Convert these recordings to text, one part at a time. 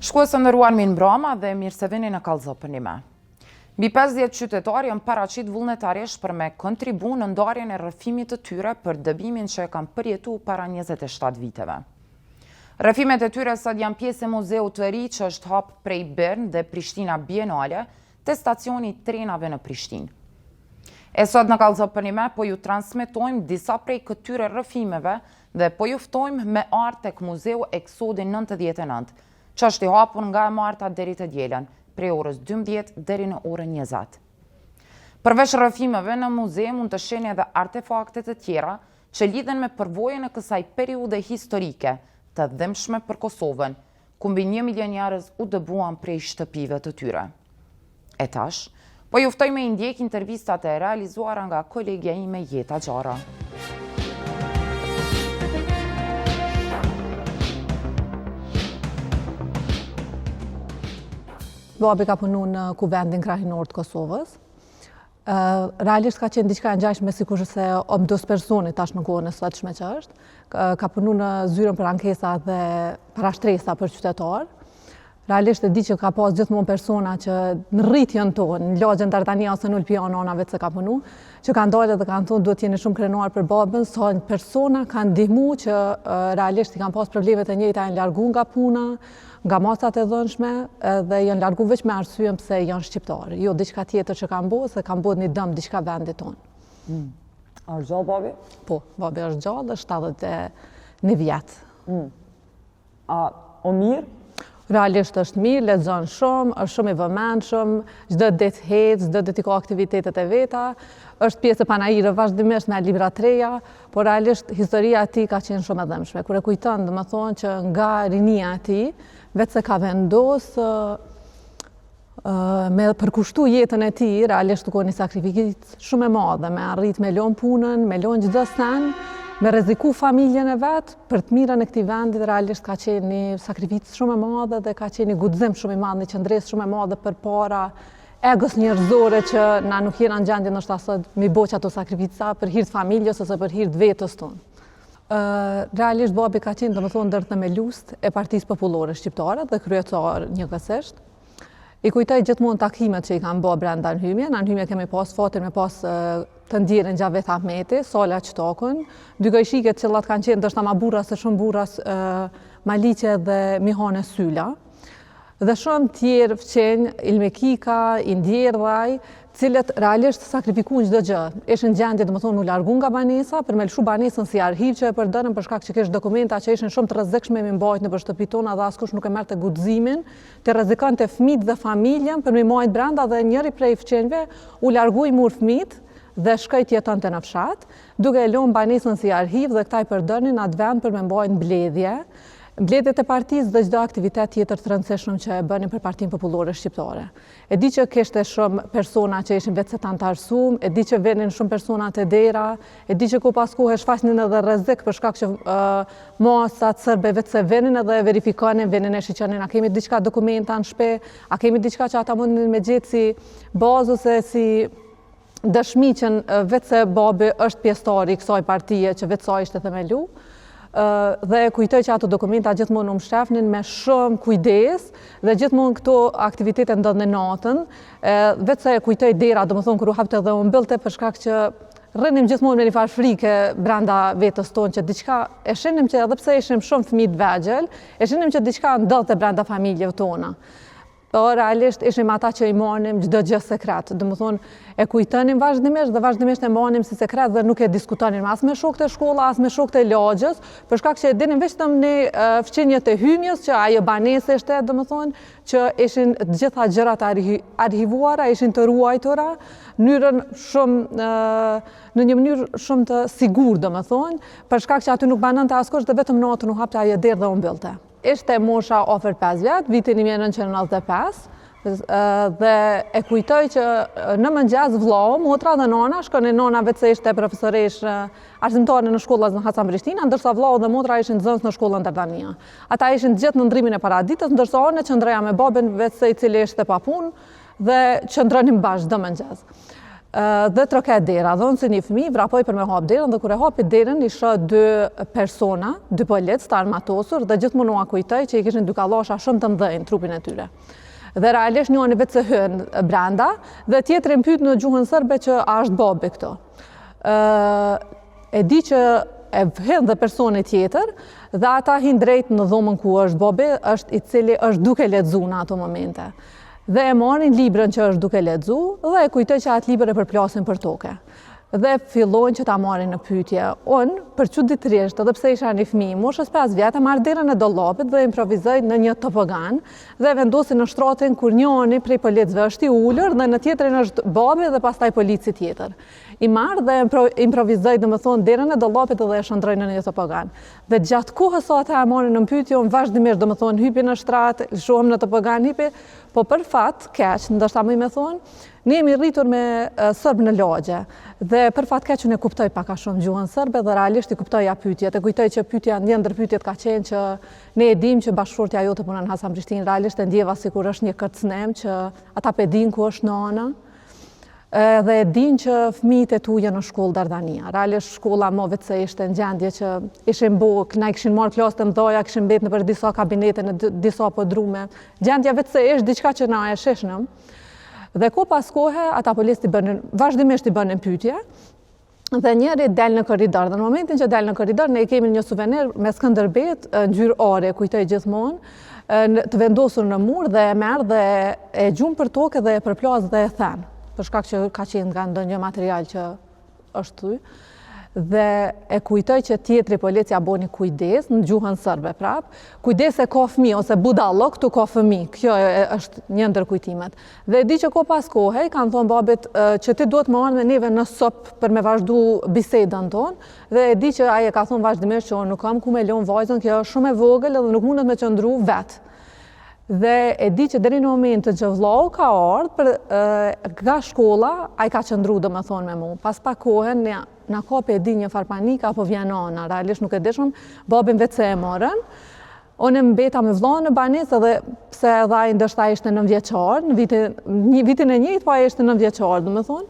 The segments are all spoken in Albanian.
Shkues të nderuar mirëmbrëma dhe mirë se vini në Kallëzë për një me. Mbi 50 qytetarë janë paraqit vullnetarisht për me kontribu në ndarjen e rrëfimit të tyre për dëbimin që e kanë përjetu para 27 viteve. Rrëfimet e tyre sot janë pjesë e muzeut të ri që është hap prej Bern dhe Prishtina Bienale te stacioni trenave në Prishtinë. E sot në Kallëzë për një me po ju transmetojmë disa prej këtyre rrëfimeve dhe po ju ftojmë me art tek muzeu Eksodi 99, që është i hapur nga e marta deri të dielën, prej orës 12 deri në orën 20. Përveç rrëfimeve në muze mund të shihni edhe artefakte të tjera që lidhen me përvojën e kësaj periudhe historike të dëmshme për Kosovën, ku mbi 1 milion njerëz u dëbuan prej shtëpive të tyre. E tash, po ju ftoj me i ndjek intervistat e realizuara nga kolegja ime Jeta Gjara. Babi ka punu në Kuvendin krahinor të Kosovës. Realisht ka qenë diçka e ngjashme sikur se omdos personi tash në kohën e sotshme që është. Ka punu në zyrën për ankesa dhe parashtresa për qytetar. Realisht e di që ka pas gjithmonë persona që në rritjen tonë, në lagjen Dardania ose në Ulpiano ona vetë se ka punu, që kanë dalë dhe kanë thonë duhet jeni shumë krenuar për babën, sa persona kanë ndihmu që realisht i kanë pas problemet e njëjta, janë largu nga puna, nga masat e dhënshme dhe janë largu veç me arsyen pse janë shqiptarë. Jo diçka tjetër që kanë bërë, se kanë bërë një dëm diçka vendit tonë. A është gjallë babi? Po, babi është gjallë, është 71 vjet. A o mirë? Realisht është mirë, lexon shumë, është shumë i vëmendshëm, çdo ditë hec, çdo ditë ka aktivitetet e veta, është pjesë e panajire vazhdimisht me libra të reja, por realisht historia e tij ka qenë shumë e dëmshme. Kur e kujton, domethënë që nga rinia e tij vetë se ka vendosë me përkushtu jetën e tij, realisht u koni sakrificë shumë e madhe, me arrit me lën punën, me lën çdo sen, me rreziku familjen e vet për të mirën e këtij vendi, realisht ka qenë një sakrificë shumë e madhe dhe ka qenë një guxim shumë i madh, një qëndresë shumë e madhe përpara egos njerëzore që na nuk jena në gjendje ndoshta sot mi bëj ato sakrifica për hir të familjes ose për hir të vetës tonë. Realisht babi ka qenë domethënë ndër themelues e Partisë Popullore Shqiptare dhe kryetar njëkohësisht. I kujtoj gjithmonë takimet që i kanë bërë brenda nënhymje. Në nënhymje kemi pas fatin me pas të ndjerën Xhavet Ahmeti, Sala Qtokën, dy gojshiket që kanë qenë ndoshta ma burra se shumë burras Maliqe dhe Mihane Syla. Dhe shumë tjerë fqenj, Ilmekika, Indjervaj, cilët realisht sakrifikuan çdo gjë. Ishin gjendje domethënë u largu nga banesa për me lëshu banesën si arhiv që e përdorën për shkak që kishte dokumenta që ishin shumë të rrezikshme me mbajtur nëpër shtëpitë tona dhe askush nuk e merrte guximin, të rrezikonte fëmijët dhe familjen për me mbajtur brenda dhe njëri prej fqenjve u largui mur fëmijët dhe shkoi të jetonte në fshat, duke e lënë banesën si arhiv dhe këta i përdornin atë vend për me mbajtur mbledhje. Mbledhjet e partisë dhe çdo aktivitet tjetër të rëndësishëm që e bënin për Partinë Popullore Shqiptare. E di që kishte shumë persona që ishin vetë se tanë të arsum, e di që venin shumë persona të dera, e di që ku pas kohë shfaqnin edhe rrezik për shkak që masat serbe vetë se venin edhe verifikonin, venin e shiqonin, a kemi diçka dokumenta në shtëpi, a kemi diçka që ata mundin me gjetë si bazë ose si dëshmi që vetë se babi është pjesëtar i kësaj partie që vetë sa ishte themelu. Dhe kujtoj që ato dokumenta gjithmonë u mshefnin me shumë kujdes dhe gjithmonë këto aktivitete ndodhin natën, vetë se kujtoj dera, domethënë kur u hapte dhe u mbyllte për shkak që rrinim gjithmonë me një farë frike brenda vetës tonë që diçka e shinim që edhe pse ishim shumë fëmijë të vegjël, e shinim që diçka ndodhte brenda familjeve tona. Por realisht ishim ata që i marrim çdo gjë sekret. Domethënë e kujtonim vazhdimisht dhe vazhdimisht e marrim si sekret dhe nuk e diskutonim as me shokët e shkolla, as me shokët e lagjës, për shkak që e dinim vetëm në fqinjet e hymjes që ajo banesë ishte, domethënë që ishin të gjitha gjërat arhivuara, ishin të ruajtura në një mënyrë shumë të sigurt, domethënë, për shkak që aty nuk banonte askush dhe vetëm natën u hapte ajo derë dhe u mbyllte. Ishte mosha afër 5 vjet, vitin 1995, dhe e kujtoj që në mëngjes vllau, motra dhe nona, shkonin nona vetë se ishte profesoresh arsimtare në shkollën në Hasan Prishtina, ndërsa vllau dhe motra ishin nxënës në shkollën Dardania. Ata ishin gjithë në ndrimin e paraditës, ndërsa unë qëndroja me babën vetë se i cili ishte pa punë dhe qëndronim bashkë çdo mëngjes. dhe troket dera. Dhe unë si një fëmijë vrapoj për me hap derën dhe kur e hapi derën i shoh dy persona, dy polic të armatosur dhe gjithmonë u kujtoj që i kishin dy kallasha shumë të mëdhenj trupin e tyre. Dhe realisht njëri vetë se hyn brenda dhe tjetri më pyet në gjuhën serbe që a është babi këto. E di që e hyn dhe personi tjetër dhe ata hin drejt në dhomën ku është babi, është i cili është duke lexuar në ato momente. Dhe e marrin librën që është duke lexuar dhe e kujtoj që atë libër e përplasin për tokë. Dhe fillojnë që ta marrin në pyetje. Unë, për çuditërisht, edhe pse isha një fëmijë, moshës 5 vjetë, marr derën e dollapit dhe improvizoj në një topogan dhe vendosin në shtratin kur njëri prej policëve është i ulur dhe në tjetrin është babi dhe pastaj polici tjetër. I marr dhe improvizoj, domethënë, derën e dollapit dhe e shndroj në një topogan. Dhe gjatë kohës sa ata e marrin në pyetje, unë vazhdimisht, domethënë, hypi në shtrat, shohëm në topogan hypi, po për fat keq, ndoshta më thonë, ne jemi rritur me sërb në lagje dhe për fat keq unë e kuptoj pak a shumë gjuhën sërbe dhe realisht i kuptoja pyetjet. E kujtoj që pyetja një ndër pyetjet ka qenë që ne e dim që bashkëshortja jote punon në Hasan Prishtinë, realisht e ndjeva sikur është një kërcënim që ata pe din ku është nana. Dhe e din që fëmijët e tu janë në shkollë Dardania. Realisht shkolla më vetë se ishte në gjendje që ishin buk, na i kishin marrë klasë të mdoja, kishin mbet në për disa kabinete, në disa podrume. Gjendja vetë se ishte diçka që na e sheshnëm. Dhe ko pas kohe, ata policë vazhdimisht i bënin pyetje, dhe njëri del në korridor. Dhe në momentin që del në korridor, ne kemi një suvenir me Skënderbet, ngjyrë ore, kujtoj gjithmonë, të vendosur në mur dhe e merr dhe e gjum për tokë dhe e përplas dhe e then, për shkak që ka qenë nga ndonjë material që është thy. Dhe e kujtoj që tjetri policia boni kujdes në gjuhën sërbe prap, kujdes e ka fëmijë ose budallo, këtu ka fëmijë, kjo është një ndër kujtimet. Dhe e di që ko pas kohë, kanë thonë babit që ti duhet më ardh me neve në sop për me vazhdu bisedën tonë, dhe e di që ai e ka thonë vazhdimisht që unë nuk kam ku me lënë vajzën, kjo është shumë e vogël dhe nuk mundet me qëndru vetë. Dhe e di që deri në momentin që vllau ka ardhur nga shkolla, ai ka qëndru domethënë me mua. Pas pak kohën na kapi e di një far panik apo vjen nana, realisht nuk e dishëm, babin vetë se e morën. Unë mbeta me vllaun në banesë edhe pse edhe ai ndoshta ishte 9 vjeçar, në vitin e njëjtë po ai ishte 9 vjeçar, domethënë.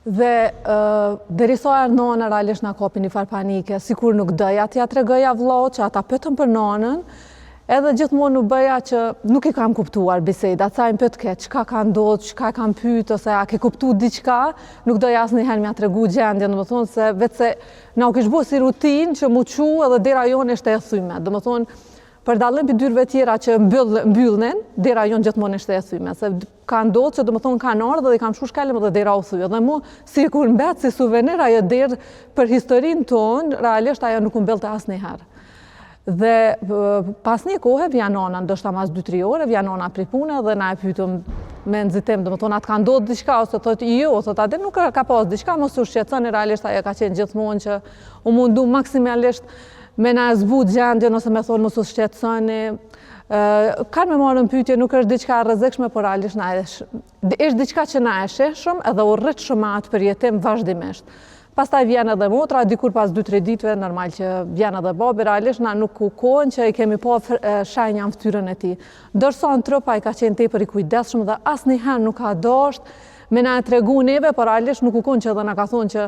Dhe derisa erdhi nana, realisht na kapi një far panike, sikur nuk doja t'ia tregoja vllaut që ata pyetën për nanën. Edhe gjithmonë u bëja që nuk i kam kuptuar bisedat, sa im pëtke, çka ka ndodhur, çka kam pyet ose a ke kuptuar diçka, nuk doja asnjëherë m'ia tregu gjendjen, domethënë se vetë se na u kish bërë si rutinë që mu çu edhe dera jonë ishte e thyme. Domethënë për dallim për dyrëve tjera që mbyllnin, dera jonë gjithmonë ishte e thyme, se ka ndodhur që domethënë kanë ardhur dhe i kam shkuar shkalëm dhe dera u thy. Dhe mu sikur mbet si suvenir ajo derë për historinë tonë, realisht ajo nuk u mbyllte asnjëherë. Dhe pas një kohë vjen nana, ndoshta mas 2-3 ore, vjen nana prej pune dhe na e pyetëm me nxitim, domethënë atë ka ndodhur diçka ose thotë jo, thotë atë nuk ka pas diçka, mos u shqetësoni, realisht ajo ka qenë gjithmonë që u mundu maksimalisht me na zbut gjendjen ose me thonë mos u shqetësoni. Kanë me marrën pyetje, nuk është diçka e rrezikshme, por realisht na është diçka që na e shehshëm edhe u rrit shumë atë përjetim vazhdimisht. Pastaj vjen edhe motra, dikur pas 2-3 ditëve, normal që vjen edhe babi, realisht na nuk kukohen që i kemi pa shenja në fytyrën e tij. Ndërsa në trup ai ka qenë tepër i kujdesshëm dhe asnjëherë nuk ka dashur me na e tregu neve, por realisht nuk kukon që edhe na ka thonë që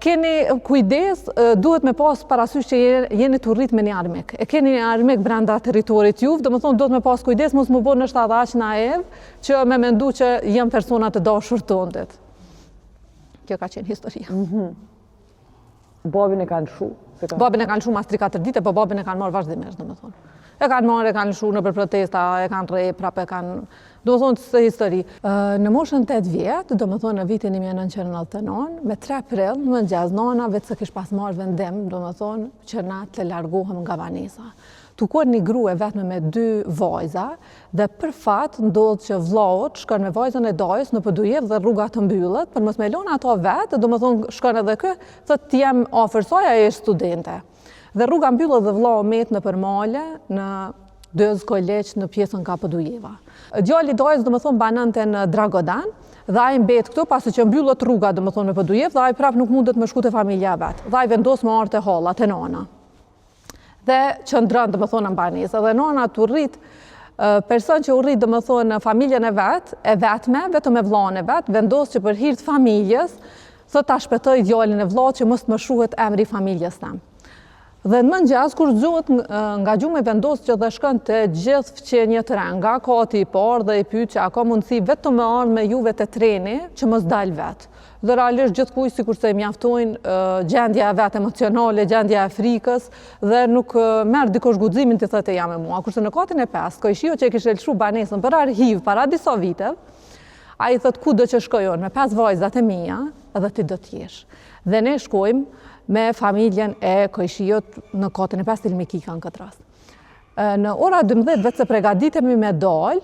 keni kujdes, duhet me pas parasysh që jeni të rrit me një armik. E keni një armik brenda territorit juve, domethënë duhet me pas kujdes, mos më bëni është aq naiv që me mendu që jam persona të dashur tondit. Kjo ka qenë historia. Babin e kanë lëshu? Babin e kanë lëshu mas 3-4 dite, po babin e kanë marrë vazhdimisht, domethënë. E kanë lëshu në për protesta, e kanë rrejë, prapë e kanë, domethënë se histori. Në moshën 8 vjetë, domethënë në vitin 1999, me 3 prill, në mëngjes, nana vetë se kish pas marrë vendim, domethënë që na të largohem nga banesa. Tukor një grua vetëm me 2 vajza dhe për fat ndodh që vllaut shkon me vajzën e dajës në Podujev dhe rruga të mbyllet, për mos me lënë ato vetë, domethënë shkon edhe kë, thotë jam afër saj, ai është studente. Dhe rruga mbyllet dhe vllau met në përmale në Dëz Koleq në pjesën ka Podujeva. Djali i dajës domethënë banonte në Dragodan dhe ai mbet këtu pasi që mbyllet rruga domethënë me Podujev dhe ai prap nuk mundet me shku te familja vet. Dhe ai vendos me ardh te halla te nana. Dhe qëndron domethënë në banesë dhe nana tu rrit person që u rrit domethënë në familjen e vet, e vetme, vetëm e vllahun e vet, vendos që për hir të familjes, thot ta shpëtoj djalin e vllohut që mos të më shuhet emri i familjes tam. Dhe në mëngjes, kur zgjohet nga gjumë vendos që dhe shkon të gjithë fqenje të re, nga kati i parë dhe i pyet që a ka mundësi vetëm me ardhmë me juve te treni që mos dal vet. Dhe realisht gjithkuj sikurse i mjaftojnë gjendja e vet emocionale, gjendja e frikës dhe nuk merr dikush guximin të thotë jam me mua. Kurse në katin e 5, ko i shiu që e kishte lëshu banesën për arhiv para disa viteve, ai thot ku do që shkojon me 5 vajzat e mia, edhe ti do të jesh. Dhe ne shkojmë me familjen e Kojshiut në katin e 5 të Ilmikika në këtë rast. Në ora 12 vetë se pregaditemi me dal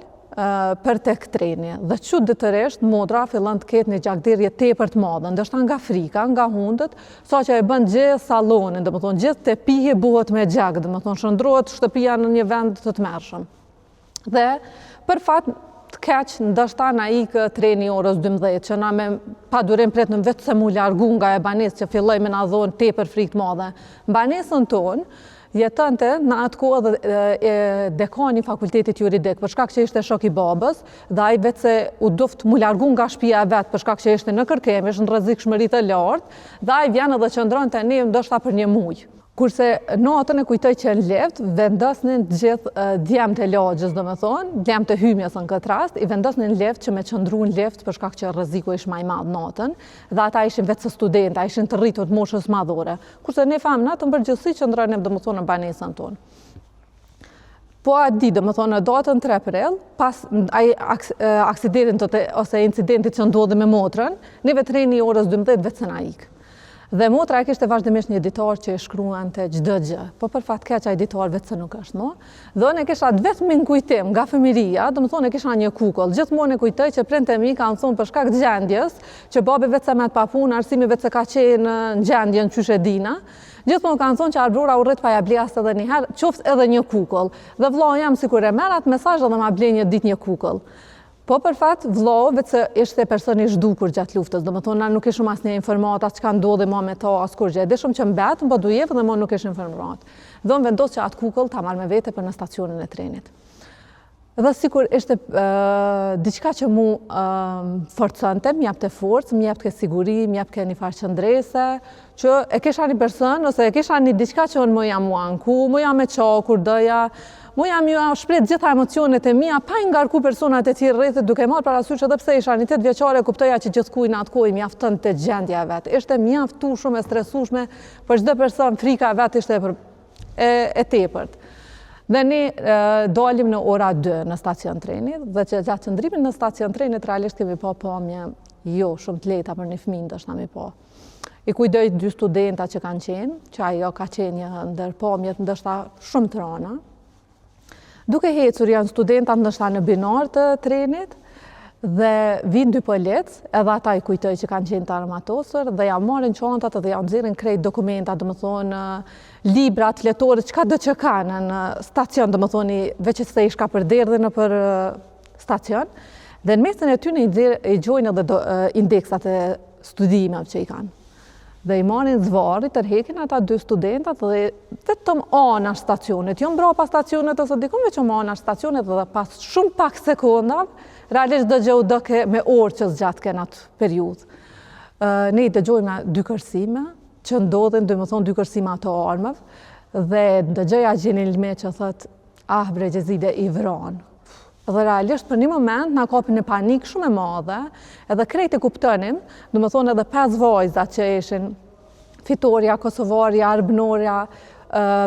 për tek treni dhe çuditërisht motra fillon të ketë një gjakderrje tepër të madhe, ndoshta nga frika, nga hundët, saqë e bën gjithë sallonin, domethënë gjithë tepihi buhet me gjak, domethënë shndrohet shtëpia në një vend të tmerrshëm. Dhe për fat të keq, ndoshta na ikë treni orës 12, që na me pa durim pretëm vetë se mu largu nga e banesë që filloj me na dhonë tepër frikë madhe. Banesën tonë jetante në atë kohë dhe dekani i fakultetit juridik, për shkak që ishte shok i babës, dhe ai vetë se u duft mu largu nga shtëpia e vet për shkak që ishte në kërkemish, në rrezikshmëri të lartë, dhe ai vjen edhe qëndronte ne ndoshta për një muaj. Kurse natën e kujtoj që në lift, vendosnin gjithë djemt e lagjës, domethënë, djemt e hymjes në këtë rast, i vendosnin lift që me qëndru në lift për shkak që rreziku ishte më i madh natën, dhe ata ishin vetë studentë, ishin të rritur të moshës madhore. Kurse ne familja në përgjithësi qëndronim domethënë në banesën tonë. Po atë di, domethënë në datën 3 prill, pas aksidentit ose incidentit që ndodhi me motrën, neve treni orës 12 vetë se na ikë. Dhe motra e kishte vazhdimisht një editor që e shkruante çdo gjë, po për fat keq ai editor vetë se nuk është më. Dhe unë kisha vetëm në kujtim nga fëmiria, domethënë kisha një kukull. Gjithmonë e kujtoj që prindërit e mi kanë thonë për shkak të gjendjes, që babi vetë se me pa punë, arsimi vetë se ka qenë në gjendjen qysh e dina. Gjithmonë kanë thonë që Arbrora u rrit pa ja blej edhe një herë, qoftë edhe një kukull. Dhe vllau jam sikur e merr atë mesazh edhe ma blej një ditë një kukull. Po për fat, vllau vetë se ishte person i zhdukur gjatë luftës, domethënë na nuk ishim asnjë informata çka ndodhi më me to askur gjë. Dishum që mbetëm, po dujevë dhe më nuk ishim informata. Dhe unë vendos që atë kukull ta marr me vete për në stacionin e trenit. Dhe sikur ishte diçka që mu forconte, m'japte forcë, m'japte siguri, m'japte një farë qëndrese, që e kisha një person ose e kisha një diçka që unë më jam u anku, më jam me qa kur doja, mu jam ju shpret gjitha emocionet e mia, pa i ngarku personat e tjerë rrethit, duke marrë parasysh edhe pse isha një 8 vjeçare, kuptoja që gjithkujt në atë kohë mjafton të gjendja e vet. Ishte mjaftueshme e stresueshme për çdo person, frika e vet ishte e tepërt. Dhe ne dalim në ora 2 në stacion trenit, dhe që gjatë qëndrimit në stacion trenit realisht kemi pa pamje jo shumë të lehta për një fëmijë ndoshta me pa. I kujdoj 2 studenta që kanë qenë, që ajo ka qenë një ndër pamjet ndoshta shumë të rëna. Duke hecur janë studentat ndoshta në binar të trenit dhe vinë 2 polic, edhe ata i kujtoj që kanë qenë të armatosur dhe ja marrin çantat dhe ja nxjerrin krejt dokumenta, domethënë librat, letorët, çka do që kanë në stacion, domethënë veç se i shka për derdhë në për stacion. Dhe në mesin e tyre i gjojnë edhe indeksat e studimeve që i kanë. Dhe i marrin zvarri, tërhekin ata 2 studentat dhe vetëm anash stacionit, jo mbrapa stacionit ose dikun veç anash stacionit dhe pas shumë pak sekondave, realisht dëgjoj doke me orë që zgjat në atë periudhë. Ne i dëgjojmë 2 kërcime që ndodhin, domethënë 2 kërcime të armëve dhe dëgjoja Gjenin Lme që thot bre Gjezide i vran. Dhe realisht për një moment na kapi një panik shumë e madhe, edhe krejt e kuptonim, domethënë edhe 5 vajzat që ishin Fitoria, Kosovaria, Arbënoria,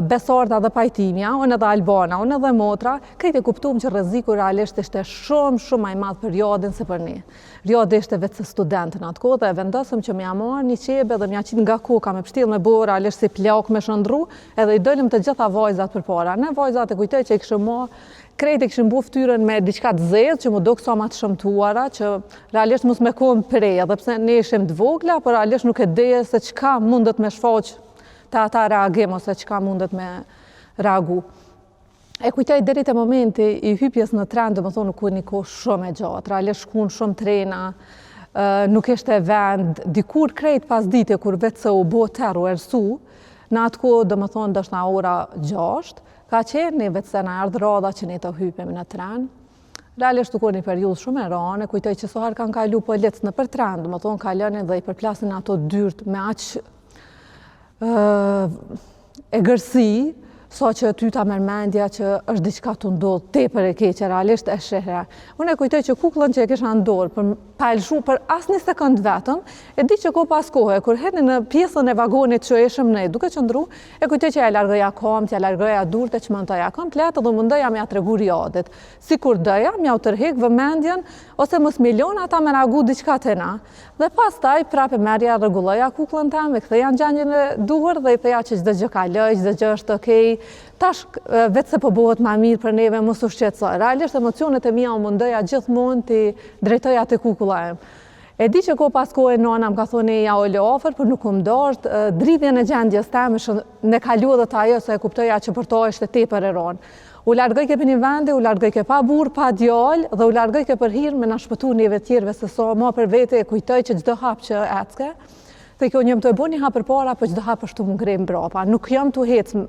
Besarda dhe Pajtimja, unë edhe Albana, unë edhe Motra, krejt e kuptuam që rreziku realisht ishte shumë më i madh për Riadin se për ne. Riadi ishte vetë se student në atë kohë dhe vendosëm që m'ja marr një qebe dhe m'ja qit nga koka me pështjellë me bo realisht si plak me shëndru, edhe i dolim të gjitha vajzat përpara. Ne vajzat e kujtoj që i kishim marrë krejt e kishim bu ftyrën me diçka të zezë që mu do kësa ma të shëmtuara, që realisht mos me kohën prej, edhe pse ne ishim të vogla, por realisht nuk e deje se çka mundet me shfaq të ata reagim, ose çka mundet me reagu. E kujtoj deri te momenti i hypjes në tren, domethënë ku një kohë shumë e gjatë, realisht shkuan shumë trena, nuk ishte vend, dikur krejt pas dite kur vetë se u bo terru ersu, në atë kohë domethënë ndoshta ora 6, ka qenë një vetë se në ardhë roda që ne të hypemi në tren. Realisht u një periudhë shumë e rane, kujtoj që soher kanë kalu polic në për tren, dhe më thonë kalonin dhe i përplasin ato dyrt me aq e gërsi, so që ty ta mërmendja që është diçka të ndodhë tepër e keqe, realisht e shehra. Unë e kujtoj që kukullën që e kisha ndorë për palshu për asë një sekund vetëm, e di që ko pas kohë, kur hedni në pjesën e vagonit që eshëm ne, duke qëndru, e kujtoj që ja largëja kom, ja largëja durte që mëntoja komplet, dhe mëndoja me atërgu riadit. Si kur dëja, mja u tërhek vëmendjen, ose mos milion ata me ragu diçka të na. Dhe pas taj, prape merja rregulloja kukullën tam, e ktheja në gjendjen e duhur dhe i theja që çdo gjë kaloj, çdo gjë është okej. Tash vetë se po bëhet ma mirë për neve, mos u shqetësoj. Realisht emocionet e mia u mundoja gjithmonë të drejtoja te kukulla em. E di që ko pas kohë nona më ka thonë ja ole ofër, por nuk më dosht, dridhjen e gjendjes teme ne kalu edhe ajo se e kuptoja që për to ishte tepër e rënë. U largoj ke për një vende, u largoj ke pa burr, pa djalë, dhe u largoj ke për hir me na shpëtu njëve tjerëve se so ma për vete e kujtoj që çdo hap që ecke, dhe kjo një më të e bo një hap përpara, po çdo hap është të më ngrej mbrapa. Nuk jam të hecë.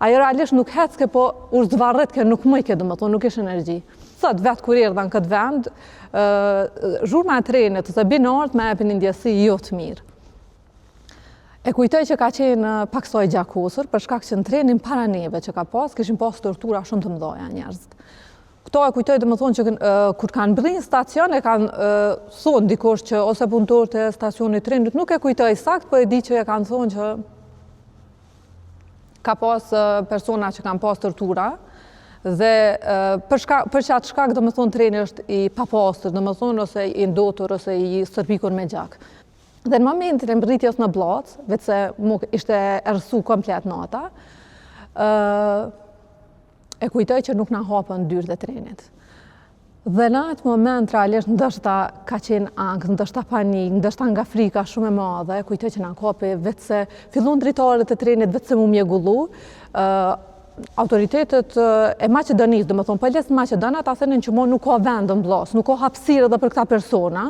Ajo realisht nuk hecke, po u zvarret ke, nuk mëjke, dhe më thonë, nuk ish energji. Sot, vetë kur erdha në këtë vend, zhurma e trenit, ose binart me epin ndjesi jo të mirë. E kujtoj që ka qenë paksoj gjakosur, për shkak që në trenin para neve që ka pas, kishin pas tortura shumë të mdoja njerëzit. Këto e kujtoj dhe më thonë që kur kanë bërë stacion, e kanë thonë dikush që ose punëtor të stacionit trenit, nuk e kujtoj sakt, po e di që e kanë thonë që ka pas persona që kanë pas tortura, dhe për qatë shkak dhe më thonë treni është i papastër, dhe më thonë ose i ndotur, ose i sërpikur me gjak. Dhe në momentin e mbërritjes në Blac, vetë se mu ishte erësu komplet nata, e kujtoj që nuk na hapën dyrët e trenit. Dhe në atë moment, realisht, ndështë ka qenë angst, ndështë panik, ndështë nga frika shumë e madhe, e kujtoj që na kapi, vetë se fillon dritarët e trenit, vetë se mu mjegullu, autoritetet e Maqedonisë, dhe më thonë, pëlles në Maqedona, ta thënin që mo nuk ka vend në Blas, nuk ka hapësirë edhe për këta persona,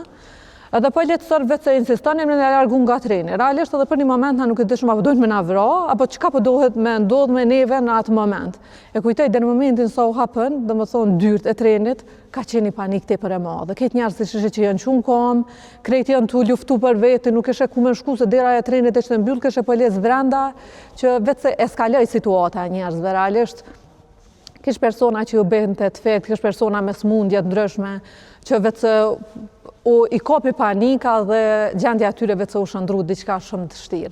edhe po letësor vetë se insistonim në largu nga treni. Realisht edhe për një moment na nuk e dëshmë apo dojnë me na vra, apo çka po dohet me ndodh me neve në atë moment. E kujtoj dhe në momentin sa u hapën, dhe më thonë dyrt e trenit, ka qenë panik tepër e madhe. Këtë njerëz që janë qunë kom, krejt janë tu luftu për vete, nuk ishe ku me shku se dera e trenit ishte mbyll, kishe polis brenda, që vetë se eskaloj situata e njerëzve. Realisht kish persona që ju bëhen të defekt, kish persona me smundje të ndryshme, që vetë se i kopi panika dhe gjendja atyre vetë se u shëndru diçka shumë të shtirë.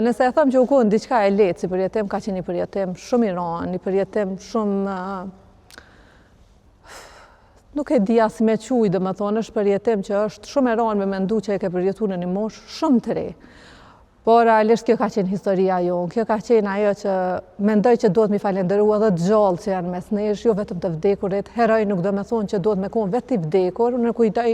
Nëse e thëmë që u kohën diçka e letë, si përjetim ka qenë një përjetim shumë i ranë, një përjetim shumë... Nuk e dija si me quj, dhe më thonë, është përjetim që është shumë e ranë me mendu që e ke përjetu në një moshë shumë të re. Por realisht kjo ka qenë historia jonë, kjo ka qenë ajo që mendoj që duhet mi falenderu edhe gjallë që janë mes nesh, jo vetëm të vdekurit, heroj nuk do me thonë që duhet me konë vetë i vdekur, në kujtoj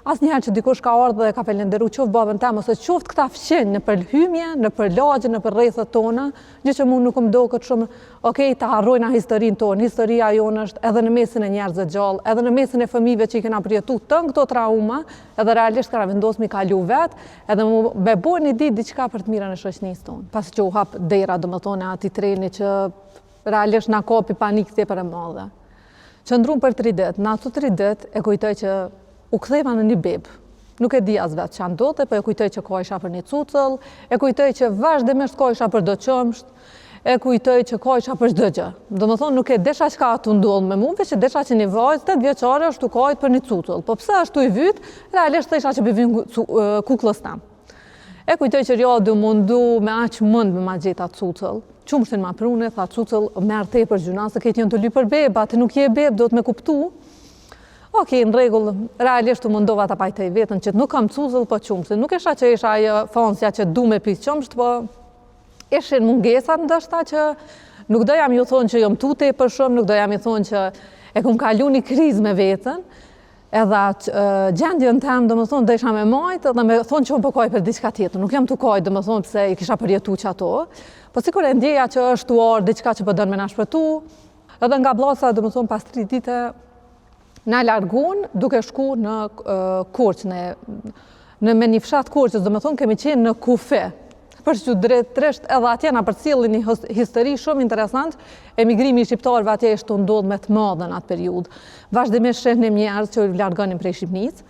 asnjëherë që dikush ka ardhur dhe ka falenderuar qoftë babën tam ose qoftë këta fqinj në përhymje, në përlagje, në rrethët tona, gjë që mua nuk më duket shumë okay ta harrojna historinë tonë. Historia jonë është edhe në mesin e njerëzve gjallë, edhe në mesin e fëmijëve që i kena përjetuar të këto trauma, edhe realisht kanë vendosur mi kalu vet, edhe mu beboni diçka për të mirën e shoqënisë tonë. Pasi që u hap dera, domethënë atij treni që realisht na kapi panik tepër e madhe. Qëndrum për 3 ditë, në ato 3 ditë e kujtoj që u ktheva në një beb. Nuk e di as vetë çan dote, po e kujtoj që kohesha për një cucëll, e kujtoj që vazhdimisht kohesha për do qëmsht, e kujtoj që kohesha për çdo gjë. Domethënë nuk e desha çka atu ndodh me mua, veç që desha që një vajzë 8 vjeçare ashtu kohit për një cucëll. Po pse ashtu i vyt, realisht thesha që bëvin kukullës tam. E kujtoj që rjadi u mundu me aq mend me ma gjeta cucëll. Qumshtin ma prune, tha cucëll merr tepër gjuna se këtë janë të lypër beba, ti nuk je beb, do të me kuptu. Okej, në rregull, realisht u mundova ta pajtoj veten që nuk kam cucëll po qumshtin. Nuk isha që isha ajo fansja që du me pi qumsht, po ishin mungesat ndoshta që nuk doja më ju thonë që jam tu tepër shumë, nuk doja më thonë që e kum kalu një krizë me veten. Edhe gjendjen tem, domethënë, do isha me majt edhe me thonë që unë po kaj për diçka tjetër. Nuk jam tu kaj, domethënë, pse i kisha përjetu që ato. Po sikur e ndjeja që është tuar diçka që po don me na shpëtu. Edhe nga Blasa, domethënë, pas 3 ditë na largun duke shku në Korçë, në me një fshat Korçës, domethënë kemi qenë në kufe. për që drejtërisht edhe atje na përcjellin një histori shumë interesant. Emigrimi i shqiptarëve atje ishte ndodhur me të madhen atë periudhë. Vazhdimisht shehnim njerëz që largonin prej Shqipërisë,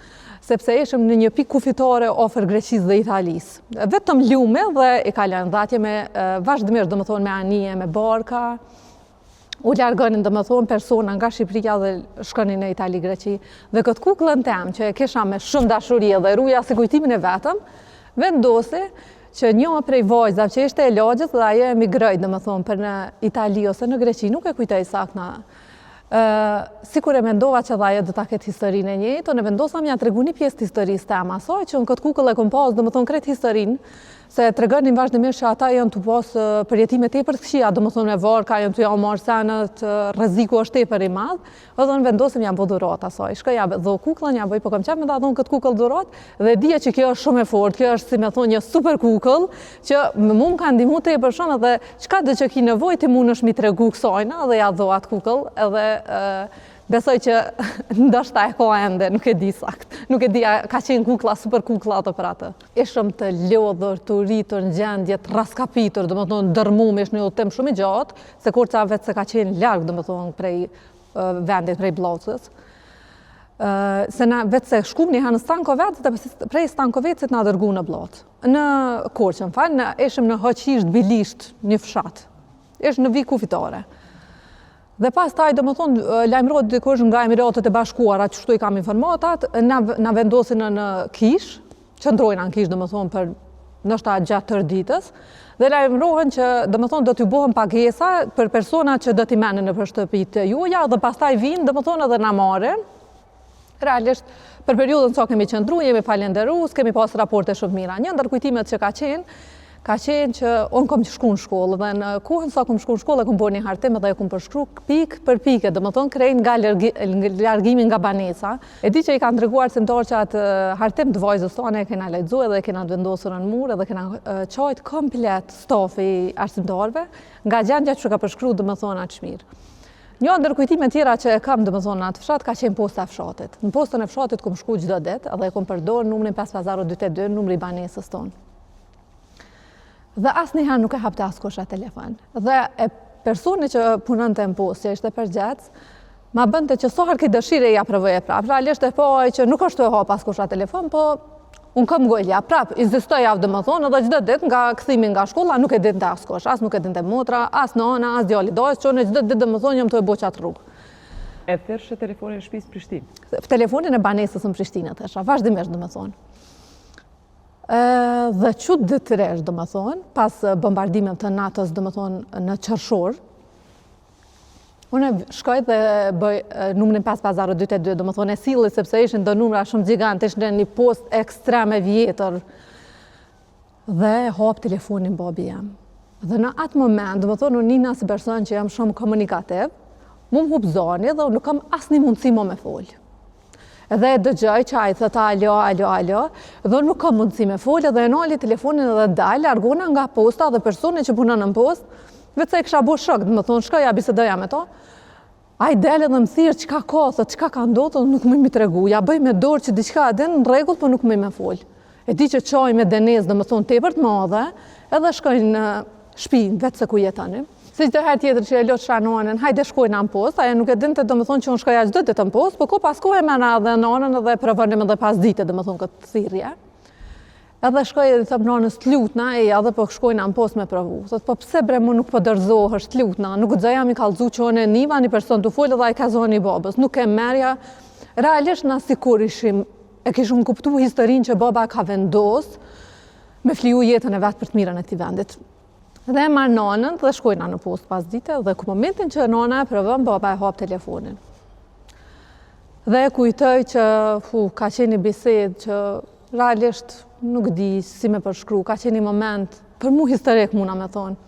sepse ishim në një pikë kufitore ofër Greqisë dhe Italisë. Vetëm lume dhe i kalojnë dhatje me vazhdimisht, domethënë me anije, me barka. U largonin domethënë persona nga Shqipëria dhe shkonin në Itali, Greqi. Dhe këtë kukullën tem që e kisha me shumë dashuri dhe ruja si kujtimin e vetëm, vendosi që një prej vajzave që ishte e lagjës dhe ajo emigroi domethënë për në Itali ose në Greqi, nuk e kujtoj saktë na. Sikur e mendova që dhe ajo do ta ketë historinë e njëjtë, ne vendosam ja tregu një pjesë të historisë teme asaj që në këtë kukull e kom pas domethënë krejt historinë, se tregonin vazhdimisht që ata janë të pas përjetime tepër të këqija, domethënë me varka janë të ja marrë senet, rreziku është tepër i madh, edhe ne vendosim ja bëj dhuratë asaj. Shkoja dhe kukullën ja bëj, po kam qef me ta dhon këtë kukull dhuratë dhe dija që kjo është shumë e fortë, kjo është si më thonë një super kukull që më ka ndihmuar tepër shumë edhe çka do që ki nevojë ti mundesh mi tregu kësajna dhe ja dho atë kukull edhe besoj që ndoshta e ka ende, nuk e di saktë. Nuk e di, ka qenë kukulla, super kukulla ato për atë. Ishëm të lodhur, të rritur në gjendje të raskapitur, domethënë dërmuar ishte një udhtim shumë i gjatë, se kurca vetë se ka qenë larg domethënë prej vendit, prej Bllocës. Se na vetë se shkumni në Stankovec dhe prej Stankovecit na dërgu në Bllocë. Në Korçë, ishim në Hoqish Bilisht, një fshat. Ishte në vijë kufitore. Dhe pas taj, domethënë, lajmërohet dikush nga Emiratet e Bashkuara, që shtu i kam informatat, na vendosin në Kish, qëndrojnë në Kish, domethënë, për ndoshta gjatë tërë ditës, dhe lajmërohen që, domethënë, do t'ju bëhen pagesa për persona që do t'i menin në shtëpitë juaja, dhe pas taj vinë, domethënë, edhe na marrin. Realisht, për periudhën sa kemi qëndru, jemi falenderues, kemi pas raporte shumë mira. Një ndër kujtimet që ka qenë që unë kom shku në shkollë dhe në kohën sa kom shku në shkollë e kom bërë një hartim dhe e kom përshkru pikë për pikë, domethënë krejnë nga largimi nga banesa. E di që i kanë treguar arsimtar që atë hartim të vajzës tonë e kena lexuar dhe e kena vendosur në mur dhe kena çojt komplet stofi i arsimtarëve nga gjendja që ka përshkruar domethënë atë çmir. Një ndër kujtime tjera që e kam domethënë në atë fshat ka qenë posta e fshatit. Në postën e fshatit kom shku çdo ditë dhe e kom përdorur numrin 55022, numri i banesës tonë. Dhe asnjëherë nuk e hapte askush atë telefon. Dhe personi që punonte në postë, që ishte përgjithës, ma bënte që sa herë ke dëshirë ja provoje prapë. Realisht e poj që nuk është të hap askush atë telefon, po unë kam gojlja prapë, inzistoj javë domethënë, edhe çdo ditë nga kthimi nga shkolla nuk e dinte askush, as nuk e dinte motra, as nana, as djali dajës, që unë çdo ditë domethënë jam të e boqa atë rrugë. E thërshë telefonin e shtëpisë Prishtinë? Telefonin e banesës në Prishtinë thesha, vazhdimisht domethënë. Dhe çut ditëresh domethënë, pas bombardimeve të NATO-s domethënë në Qershor, unë shkoj dhe bëj numrin 55022, domethënë e silli sepse ishin do numra shumë gjigante, ishin në një post ekstrem e vjetër. Dhe hap telefonin babi jam. Dhe në atë moment, domethënë unë nina si person që jam shumë komunikativ, mu më hup zani dhe unë nuk kam asnjë mundësi më me fol. Edhe e dëgjoj që ai thot alo, dhe nuk kam mundësi me folë dhe e nali telefonin edhe dal, largona nga posta dhe personi që punon në postë, vetë se e kisha bërë shok, domethënë shkoja bisedoja me to. Ai del edhe më thirr çka ka, thot çka ka ndodhur, nuk më tregu. Ja bëj me dorë që diçka e den në rregull, po nuk më fol. E di që çoj me denez domethënë tepër të madhe, edhe shkoj në shtëpi vetë se ku jetonim. Si çdo herë tjetër që e lot shanonën, hajde shkojna në postë, ajo nuk e dinte domethënë që unë shkoja çdo ditë në postë, po ko pas kohë më na edhe nanën edhe provonim edhe pas dite domethënë këtë thirrje. Edhe shkoj edhe thot nanës t'lutna, edhe po shkojna në postë me provu. Thot po pse bre më nuk po dorëzohesh t'lutna, nuk guxoja mi kallzu që unë niva një person të fol edhe ai ka zoni babës, nuk e merja. Realisht na sikur ishim e kishim kuptuar historinë që baba ka vendos me fliu jetën e vet për të mirën e këtij vendit. Dhe e marr nanën dhe shkojna në postë pas dite dhe ku momentin që nana e provon, baba e hap telefonin. Dhe e kujtoj që ka qenë një bisedë që realisht nuk di si me përshkru, ka qenë një moment për mu historik muna me thonë.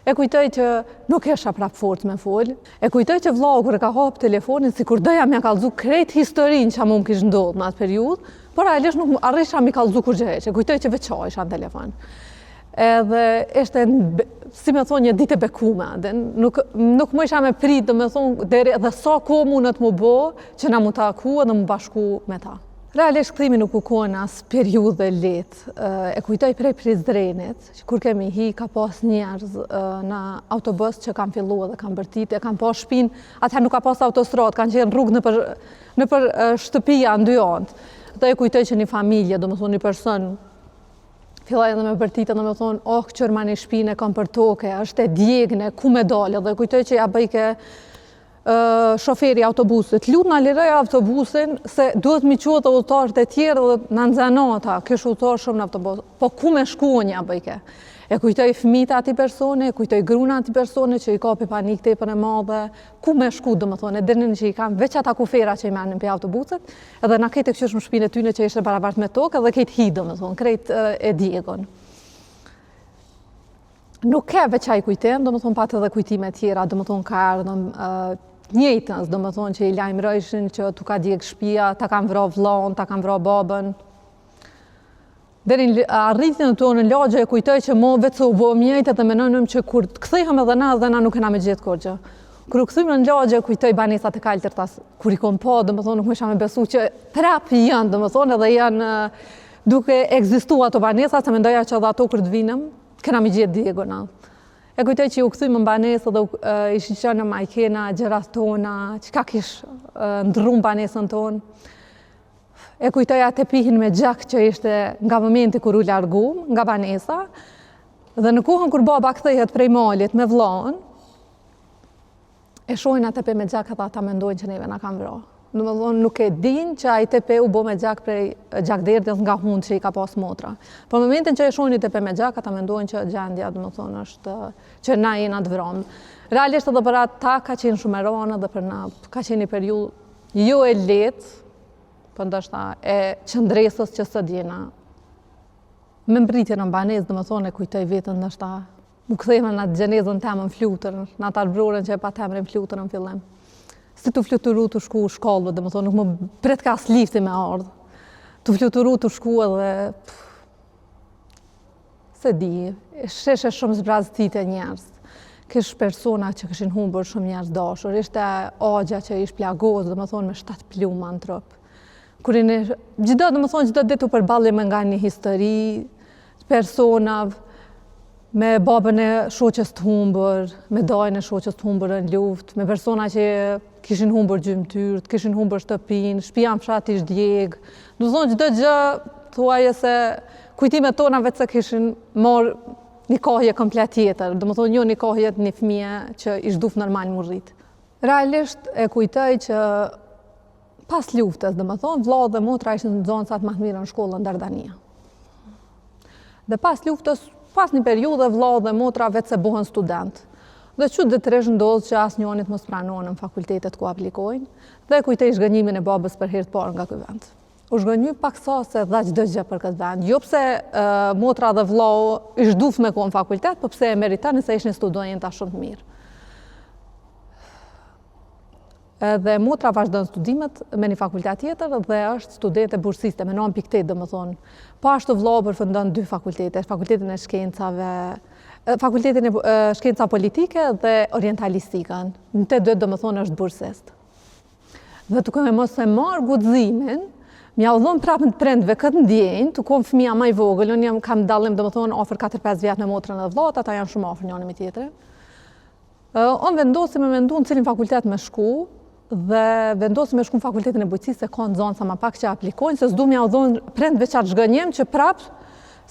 E kujtoj që nuk esha prap fort me fol. E kujtoj që vllau kur e ka hap telefonin sikur doja m'ia kallzu krejt historinë që mu më kishte ndodhur në atë periudhë, por realisht nuk arrisha mi kallzu kur gjë. E kujtoj që veç isha në telefon. Edhe ishte, si me thonë, një ditë e bekume. Nuk më isha me prit, me thonë, edhe sa ko mundet më bo, që na mu taku edhe mu bashku me ta. Realisht kthimi nuk u konë as periudhë lehtë. E kujtoj prej Prizrenit, që kur kemi hi, ka pas njerëz në autobus që kanë filluar dhe kanë bërtit, e kanë pas shpinë, atëherë nuk ka pas autostradë, kanë qenë rrugë në për shtëpia në dy anët. Dhe e kujtoj që një familje, do më thonë një person, filloj edhe me bërtit, dhe më thonë, qërma një shpinë e kam për toke, është e djegne, ku me dalë, dhe kujtoj që ja bëjke shoferi autobusit, lutë në liroj autobusin, se duhet mi qotë udhëtarët e tjerë dhe në nëzanata, kësh udhëtarë shumë në autobus, po ku me shkuonja bëjke? E kujtoj fëmita ati persone, e kujtoj gruna ati persone që i kapi panik të për e madhe, ku me shku, dhe më thonë, e dërnin që i kam veç ata kufera që i menin për autobusit, edhe na kejtë e këshush më shpinë e tyne që ishte barabart me tokë, edhe kejtë hi, dhe më thonë, krejt e djegon. Nuk ke veç a i kujtim, dhe më thonë, patë edhe kujtime tjera, dhe më thonë, ka ardhëm njëjtës, do më thonë që i lajmërojshin që tu ka djegë shpia, ta kam vra vllon, ta kam vra babën. Deri arritjen e tonë në lagje e kujtoj që mo vetë se u bo mjejtë dhe menonëm që kur të kthejhëm edhe na nuk kena me gjithë kur gjë. Kur u kthejmë në lagje kujtoj banesat e kaltërtas, kur i kom pa, do më thonë nuk më isha me besu që prap janë, do më thonë edhe janë duke egzistuar ato banesat, se mendoja që edhe ato kur të vinëm, kena me gjithë diegona. E kujtoj që u këthymë në banesë dhe ishi qënë në majkena, gjërat tona, që ka kishë ndrumë banesën tonë. E kujtoj atë pihin me gjak që ishte nga momenti kur u largu, nga banesa. Dhe në kohën kur baba kthehet prej malit me vllahën, e shohin atë pe me gjak edhe ata mendojnë që neve na kanë vrarë. Në më thonë nuk e din që a i tepe u bo me gjak prej gjakderdjes nga hundë që i ka pas motra. Për momentin që e shohin i tepe me gjak, ata mendojnë që gjendja, dhe më thonë, është që na jena të vramë. Realisht edhe për ata ka qenë shumë e rana dhe për na ka qenë një periudhë jo e letë, për ndoshta e qëndresës që së djena. Me mbritje në banesë, dhe më thonë, e kujtoj vetën ndoshta, mu kthejme në gjenezën temën flutër, në atë arbrorën që e pa temën flutër në fillim. Si të fluturu të shku shkallëve, dhe më thonë, nuk më pret ka as lifti me ardhë. Të fluturu të shku edhe... Se di, sheshe shumë zbraztit e njerës. Kish persona që këshin humbër shumë njerës dashur. Ishte agja që ish plagos, dhe më thonë, me 7 pluma në trup. Gjithë dhe më thonë, gjithë dhe të përballim nga një histori, personav, me babën e shoqës të humbër, me dajën e shoqës të humbër në luft, me persona që kishin humbër gjymtyrët, kishin humbër shtëpinë, shtëpia në fshat ish djegë. Do thonë çdo gjë thuaje se kujtimet tona vetë se kishin marrë një kohje komplet tjetër, do më thonë jo një kohje të një fëmije që ish duf normal më rrit. Realisht e kujtoj që pas luftës, do më thonë, vlla dhe motra ishin në zoncat më të mira në shkollën Dardania. Dhe pas luftës, pas një periudhe vlla dhe motra vetë se bohen student. Dhe që detresh ndodhë që asë njonit mos pranohen në fakultetet ku aplikojnë, dhe kujtej shgënjimin e babës për herë të parë nga ky vend. U shgënjy pak sa se dha çdo gjë për këtë vend. Jo pse motra dhe vllau ish duf me kohë në fakultet, po pse e meritani se ishin studenta shumë të mirë. Dhe motra vazhdon studimet me një fakultet tjetër dhe është studente bursiste me 9.8, domethënë. Po ashtu vllau përfundon 2 fakultete, fakultetin e shkencave, fakultetin e shkenca politike dhe orientalistikën. Në të dy domethënë është bursist. Dhe të me mos e marr guximin, mja u dhon prapë të prindve këtë ndjenjë, të kom fëmia më i vogël, unë kam dallim domethënë afër 4-5 vjet me motrën e vllaut, ata janë shumë afër njëri me tjetrin. Unë vendosim me mendu në cilin fakultet me shku, dhe vendosim me shku në fakultetin e bujqësisë se ka në zonë sa ma pak që aplikojnë, se s'du mja u dhon prindve qatë zhgënjim që prapë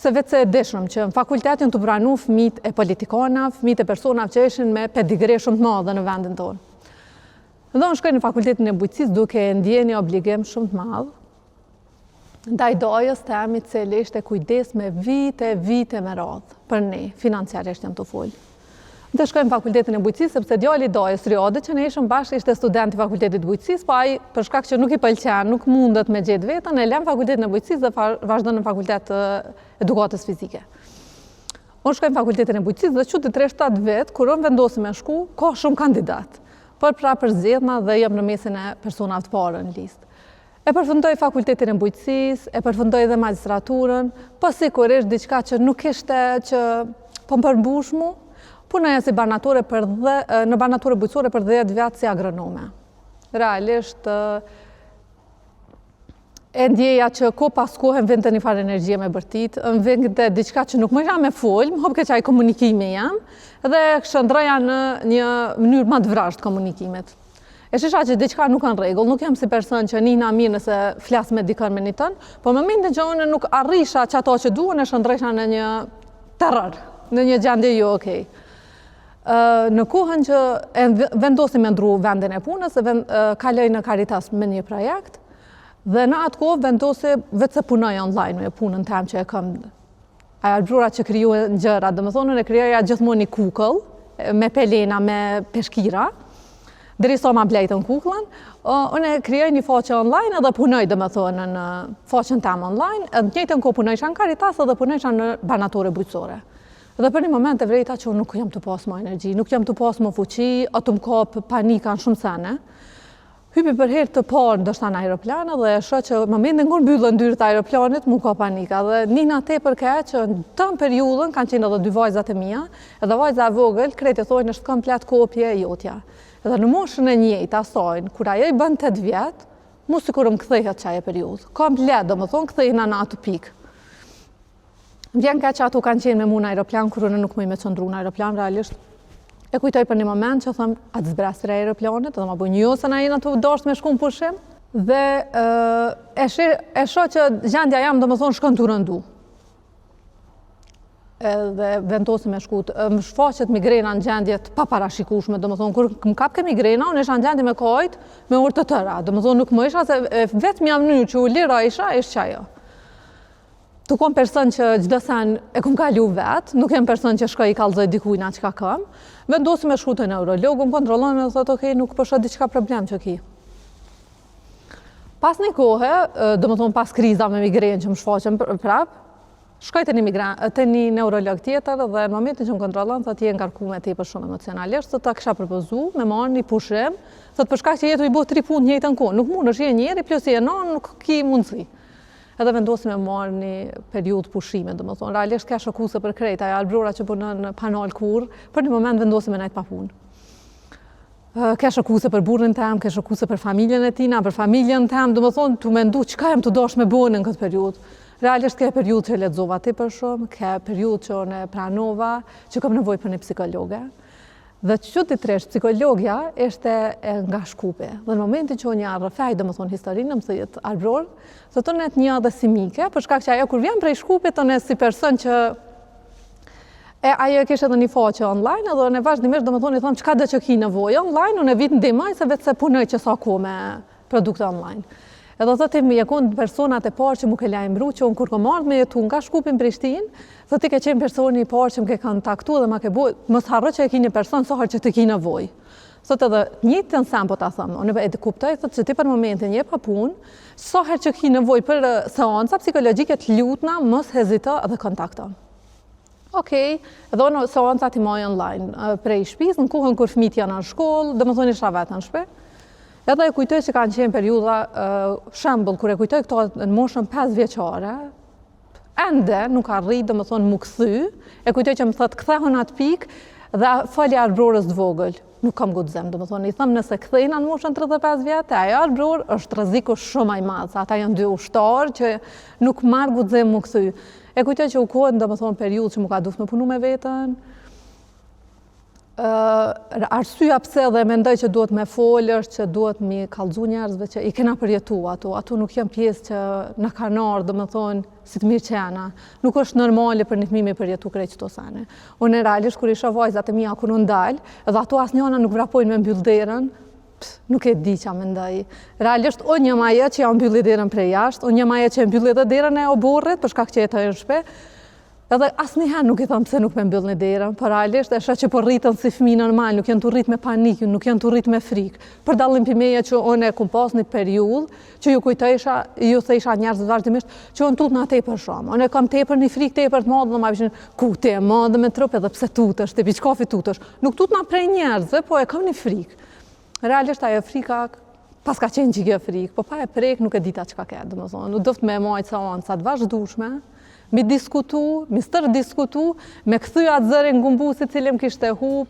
se vetë se e dishëm që në fakultetin të pranu fëmijët e politikana, fëmijët e personave që ishin me pedigre shumë të madhe në vendin tonë. Dhe unë shkoj në fakultetin e bujqësisë duke ndjeni obligim shumë të madh ndaj dajës temi cili ishte kujdes me vite me radhë për ne, financiarisht jam të folë. Dhe shkojmë në fakultetin e bujqësisë, sepse djali dajës Riade që ne ishëm bashkë ishte student i fakultetit bujqësisë, po ai për shkak që nuk i pëlqen, nuk mundet me gjetë vetën, e lëm fakultetin e bujqësisë dhe vazhdon në fakultet edukatës fizike. Unë shkojmë në fakultetin e bujqësisë dhe çuti 3-7 vjet, kur unë vendosim me shku, ka shumë kandidat. Por pra përzgjedhna dhe jam në mesin e personave të parë në listë. E përfundoj fakultetin e bujqësisë, e përfundoj dhe magistraturën, po sigurisht diçka që nuk ishte që po më përmbush mu, punoja si banatore në banatore bujqësore për 10 vjet si agronome. Realisht e ndjeja që ko pas kohë më vinte një farë energjie me bërtit, më vinte diçka që nuk më isha me folë, më hopë që ai komunikimi jam, dhe shëndroja në një mënyrë më të vrasht komunikimet. E shisha që diçka nuk kanë rregull, nuk jam si person që nihna mirë nëse flas me dikën me një tën, po më momentin që unë nuk arrisha që ato që duhen e shëndresha në një terror, në një gjendje jo okej. Në kohën që vendosim me ndru vendin e punës, kaloj në Caritas me një projekt, dhe në atë kohë vendosi vetë se punoj online me punën tem që e kam arbëra që krijuan gjëra, domethënë e krijoja gjithmonë një kukull me pelena, me peshkira, derisa ma blejtën kukullën, unë e krijoj një faqe online edhe punoj domethënë në faqen tem online, në të njëjtën kohë punojsha në Caritas edhe punojsha në banatore bujqësore. Dhe për një moment e vrejta që unë nuk jam të pas më energji, nuk jam të pas më fuqi, ato më kap panika në shumë sene. Hypi për herë të parë ndoshta në aeroplan dhe e shoh që momentin kur mbyllën dyrët e aeroplanit mu ka panika dhe nina tepër ka që në të periudhën kanë qenë edhe dy vajzat e mia, edhe vajza e vogël krejt e thonë është komplet kopje e jotja. Edhe në moshën e njëjtë asajnë, kur ajo i bën 8 vjet, mu sikur më kthehet çaja periudhë. Komplet, domethënë kthehena në atë pikë. Vjen ka që ato kanë qenë me mua në aeroplan kur unë nuk më me çndru në aeroplan realisht. E kujtoj për një moment që thëmë, atë zbrasër e aeroplanit, dhe ma bëjnë jo se na jena të dashtë me shku në pushim, dhe e shoh që gjendja jam, do më thonë, shkon të rëndu. Dhe vendosim me shkut, më shfaqet migrena në gjendjet pa parashikueshme, do më thonë, kur më kap ke migrena, unë isha në gjendje me kajt, me orë të tëra, do më thonë, nuk më isha, se vetë mja mënyrë që u lira isha, ishtë që ajo. Tu kom person që çdo sen e kum kalu vetë, nuk jem person që shkoj i kallzoj dikujna çka kam. Vendosim me shku te neurologu, më kontrollon dhe thotë okay, nuk po shoh diçka problem që ki. Pas një kohë, domethënë pas krizave me migrenë që më shfaqen prap, shkoj te një neurolog tjetër dhe në momentin që më kontrollon thotë je ngarkuar tepër shumë emocionalisht, thotë ta kisha propozuar me marrë një pushim, thotë për shkak që jetu i bëu 3 punë në njëjtën kohë, nuk mundesh je njëri plus je non, nuk ki mundësi. Edhe vendosim me marrë një periudhë pushime, domethënë realisht ka shokuese për krejt, ajo albrora që punon në panal kur, për një moment vendosim me nejt pa punë. Ka shokuese për burrin tem, ka shokuese për familjen e tina, për familjen tem, domethënë tu mendu çka jam të dashur me bënë në këtë periudhë. Realisht ka periudhë që lexova tepër shumë, ka periudhë që unë pranova që kam nevojë për një psikologe. Dhe çuditërisht psikologja ishte nga Shkupi. Dhe në momentin që unë ja rrëfej domethënë historinë, më thëjet Arbror, thotë unë një edhe si mike, për shkak që ajo kur vjen prej Shkupit, unë si person që ajo kishte edhe një faqe online, edhe unë vazhdimisht domethënë i them çka do që ki nevojë online, unë vit ndihmoj se vetë se punoj që sa kohë me produkte online. Edhe thotë mi e kon personat e parë që më ke lajmëru që unë kur kam ardhur me jetu nga Shkupi në Prishtinë, thotë ti ke qenë personi i parë që më ke kontaktuar dhe ma ke bëu, mos harro që e ke një person sa herë që të ki nevojë. Thotë edhe njëjtën sen po ta them, unë e kuptoj thotë që ti për momentin je pa punë, sa herë që ke nevojë për seanca psikologjike të lutna, mos hezito dhe kontakto. Okej, edhe unë seancat i maj online prej shtëpisë, në kohën kur fëmijët janë në shkollë, domethënë isha vetë në shtëpi. Edhe e kujtoj që kanë qenë periudha, shembull, kur e kujtoj këto në moshën 5 vjeçare, ende nuk arrit domethënë mu kthy, e kujtoj që më thotë kthehon atë pikë dhe fali Arbrorës të vogël. Nuk kam guxim, domethënë i them nëse kthehena në moshën 35 vjet, ajo Arbror është rreziku shumë i madh, ata janë dy ushtarë që nuk marr guxim mu kthy. E kujtoj që u kohën domethënë periudhë që më ka duhet me punu me veten. Arsyeja pse dhe mendoj që duhet me folë është që duhet mi kallëzu njerëzve që i kena përjetu ato nuk janë pjesë që na kanë ardhur, domethënë si të mirë që jana. Nuk është normale për një fëmijë me përjetu krejt çdo sene. Unë realisht kur isha vajzat e mia kur unë dal, edhe ato asnjëna nuk vrapojnë me mbyll derën, nuk e di ç'a mendoj. Realisht unë jam ajo që ja mbylli derën prej jashtë, unë jam ajo që mbylli edhe derën e oborrit për shkak që jetoj në shtëpi. Edhe asnjëherë nuk i them pse nuk më mbyllni derën, por realisht e shoh që po rriten si fëmijë normal, nuk janë të rrit me panikë, nuk janë të rrit me frikë. Për dallim pi meje që unë e kum pas një periudhë që ju kujtoisha, ju thësha njerëz vazhdimisht që unë tut na tepër shumë. Unë kam tepër një frikë tepër të madhe, dhe më bishin ku ti e madhe me trup edhe pse tutesh, te biçkafi tutesh. Nuk tut na prej njerëzve, po e kam një frikë. Realisht ajo frika pas ka qenë që kjo frikë, po pa e prek nuk e dita çka ka, domethënë, u doft me majt seanca të vazhdueshme. Mi diskutu, mi stër diskutu, me kthy atë zërin gumbusit cilëm kishte hub.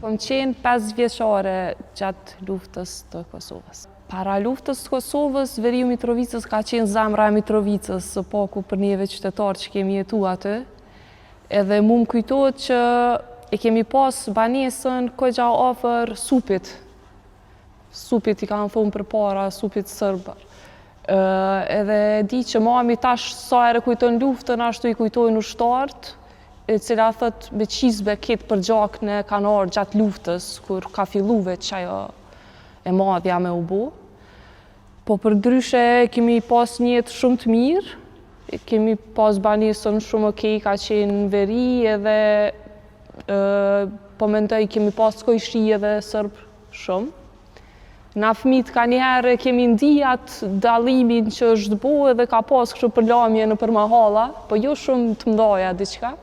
Kom qenë 5 vjeçare gjatë luftës të Kosovës. Para luftës të Kosovës, Veriu Mitrovicës ka qenë zemra e Mitrovicës, së paku për neve qytetarë që kemi jetu aty. Edhe mu më kujtohet që e kemi pas banesën kogja afër supit. Supit i kanë thonë për para, supit sërbër. Edhe di që mami tash sa ere kujton luftën, ashtu i kujtojnë ushtarët, e cila thët me qizbe ketë për gjakën e kanë orë gjatë luftës, kur ka fillu veç ajo e madhja me u bo. Po për ndryshe kemi pas një jetë shumë të mirë, kemi pas banesën shumë okej, ka qenë në Veri edhe po mendoj kemi pas kojshi edhe sërbë shumë. Na fëmijët ka njëherë kemi ndijat dallimin që është bo edhe ka pas kështu përlamje në për mahalla, po jo shumë të mdoja diçka.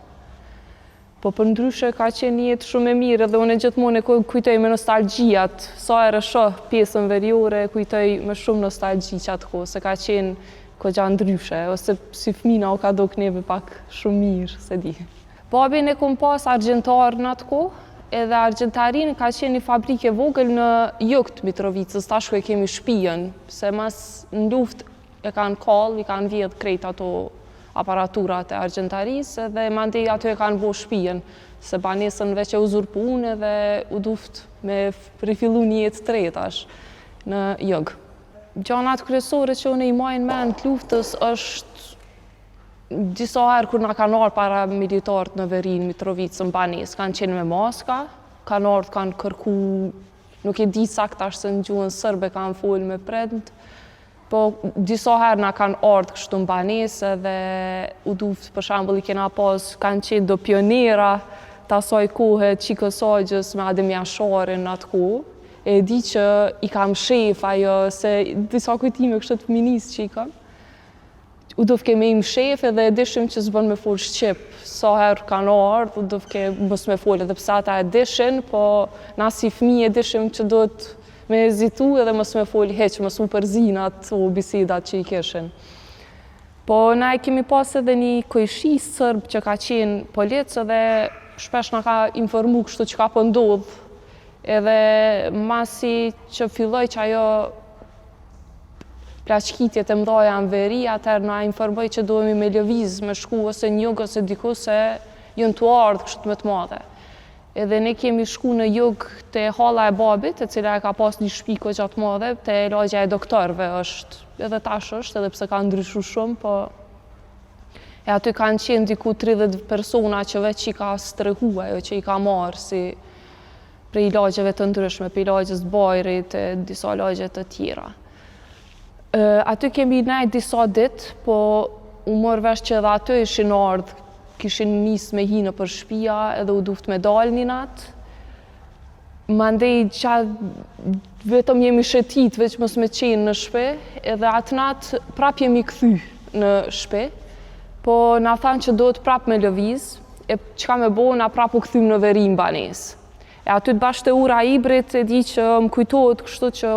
Po për ndryshe ka qenë një jetë shumë e mirë edhe unë gjithmonë e kujtoj me nostalgjijat. Sa herë shoh pjesën veriore, kujtoj me shumë nostalgji qatë kohë, se ka qenë kogja ndryshe, ose si fëmina o ka do këneve pak shumë mirë, se di. Babin e kom pas argjentar në atë kohë, edhe argjentarin ka qenë një fabrike vogël në jug të Mitrovicës, tash ku e kemi shtëpinë, se mas në luft e kanë kallë, i kanë vjedh krejt ato aparaturat e argjentarisë edhe mandej aty e kanë bo shtëpinë, se banesën veç e uzurpun edhe u duft me rifillu një jetë të retash në jug. Gjanat kryesore që unë i majnë mend të luftës është disa herë kur na kanë ardhur para militarët në Verin, Mitrovicën, banesë, kanë qenë me maska, kanë ardhur, kanë kërku, nuk e di saktash se në gjuhën sërbe kanë folë me prend, po disa herë na kanë ardhur kështu në banesë edhe u duft, për shembull, i kena pas, kanë qenë do pionera të asaj kohe Qikësagjës me Adem Jasharin në atë kohë. E di që i kam shef ajo, se disa kujtime kështë të fëminisë që i kam. U duf ke me im shef edhe e dishim që s'bën me fol Shqip. Sa herë kanë ardhur, u duf ke mos me fol edhe pse ata e dishin, po na si fëmijë e dishim që duhet me hezitu edhe mos me fol heq, mos u përzinat o bisedat që i kishin. Po na e kemi pas edhe një kojshi sërb që ka qenë polic edhe shpesh na ka informu kështu që ka po ndodh. Edhe masi që filloj që ajo plaqkitjet e mdoja në Veri, atëherë na informoj që duhemi me lëviz, me shku ose në jug ose diku se jënë të ardhë kështë më të madhe. Edhe ne kemi shku në jug të halla e babit, e cila e ka pas një shpiko gjatë madhe, të lagja e doktorve është, edhe tash është, edhe pse ka ndryshu shumë, po e aty kanë qenë diku 30 persona që veç i ka strehu ajo, që i ka marë si prej lagjeve të ndryshme, prej lagjes të Bajrit e disa lagje të tjera. Aty kemi nejt disa dit, po u morë vesh që edhe aty ishin ardhë, kishin nisë me hinë për shtëpia edhe u duft me dalë një natë. Mandej qa vetëm jemi shetit, veç mos me qenë në shtëpi, edhe atë natë prap jemi kthy në shtëpi, po na thanë që duhet prap me lëviz, e çka me bo, na prap u kthym në Verin banesë. E aty të bashkë të ura Ibrit, e di që më kujtohet kështu që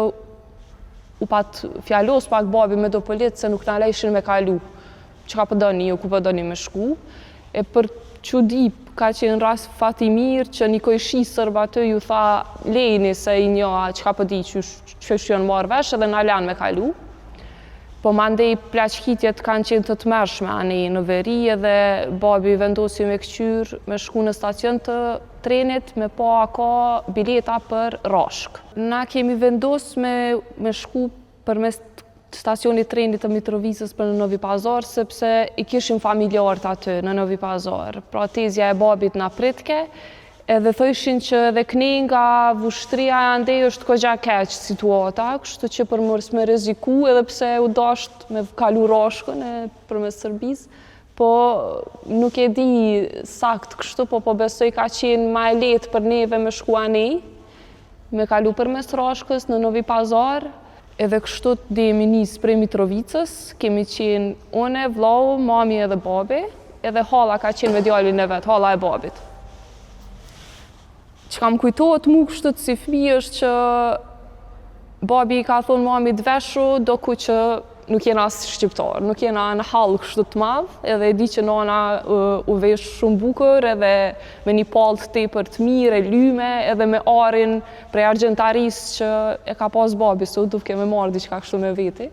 u pat fjallos pak babi me do politë se nuk na lejshin me kalu. Që ka përdoni, ku përdoni me shku. E për çudi ka qenë rast fati mirë që një kojshi sërba të ju tha lejni se i njoha që ka përdi që janë marrë vesh edhe na lanë me kalu. Po mandej plaqkitjet kanë qenë të tmerrshme ani në Veri edhe babi vendosi me këqyr me shku në stacion të trenit me pa ka bileta për Rashk. Na kemi vendos me shku përmes stacionit trenit të Mitrovicës për në Novi Pazar, sepse i kishim familjarët aty në Novi Pazar. Pra tezja e babit na pritke, edhe thëshin që edhe këne nga vushtria e andej është kogja keq situata, kështu që për mërs me reziku edhe pse u dasht me kalu Rashkën përmes Serbisë, po nuk e di sakt kështu, po besoj ka qenë ma e letë për neve me shku anej, me kalu përmes Rashkës në Novi Pazar, edhe kështu dhe jemi nisë prej Mitrovicës, kemi qenë une, vlau, mami edhe babi, edhe hala ka qenë me djallin e vetë, hala e babit. Që kam kujtohet mu kështu si fëmijë është që babi i ka thonë mami të veshu, do ku që nuk jena as shqiptar, nuk jena në hallë kështu të madh, edhe e di që nana u vesh shumë bukur edhe me një pallë tepër të mirë, e lyme, edhe me arin prej argjentarisë që e ka pas babi, se u duvke me marrë diçka kështu me veti.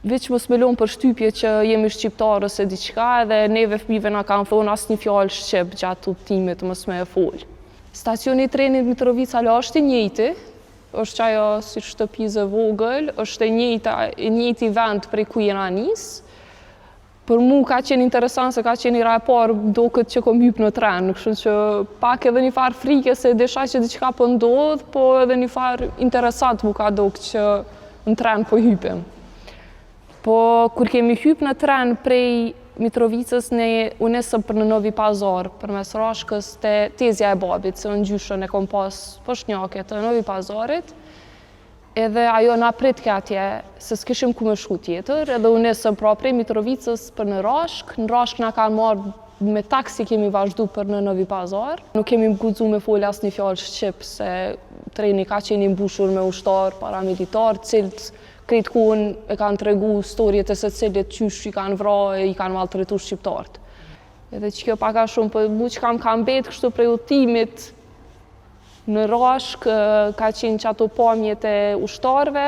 Veç mos me lëmë për shtypje që jemi shqiptar ose diçka, edhe neve fëmijëve na kanë thonë asnjë fjalë shqip gjatë udhëtimit mos me e fol. Stacioni i trenit Mitrovica është i njëjti, është ajo si shtëpizë e vogël, është e njëjti vend prej ku jena nis. Për mu ka qenë interesant se ka qenë i ra e parë duket që kom hyp në tren, kështu që pak edhe një farë frike se desha që diçka po ndodh, po edhe një farë interesant mu ka duket që në tren po hypem. Po kur kemi hyp në tren prej Mitrovicës, u nesëm për në Novi Pazar, përmes Rashkës te tezja e babit, se në gjyshën e kom pas poshnjake të Novi Pazarit, edhe ajo na prit ke atje, se s'kishim ku me shku tjetër, edhe u nesëm pra prej Mitrovicës për në Rashk na kanë marrë me taksi kemi vazhdu për në Novi Pazar. Nuk kemi guxu me folë asnjë fjalë shqip, se treni ka qenë i mbushur me ushtar paramilitar, cilët krejt kuën e kanë tregu storjet e se cilit qysh i kanë vrarë, i kanë maltretu shqiptarët. Edhe që kjo paka shumë, për mu që kam betë kështu prej udhëtimit në Rashk, ka qenë që ato pamjet e ushtarve,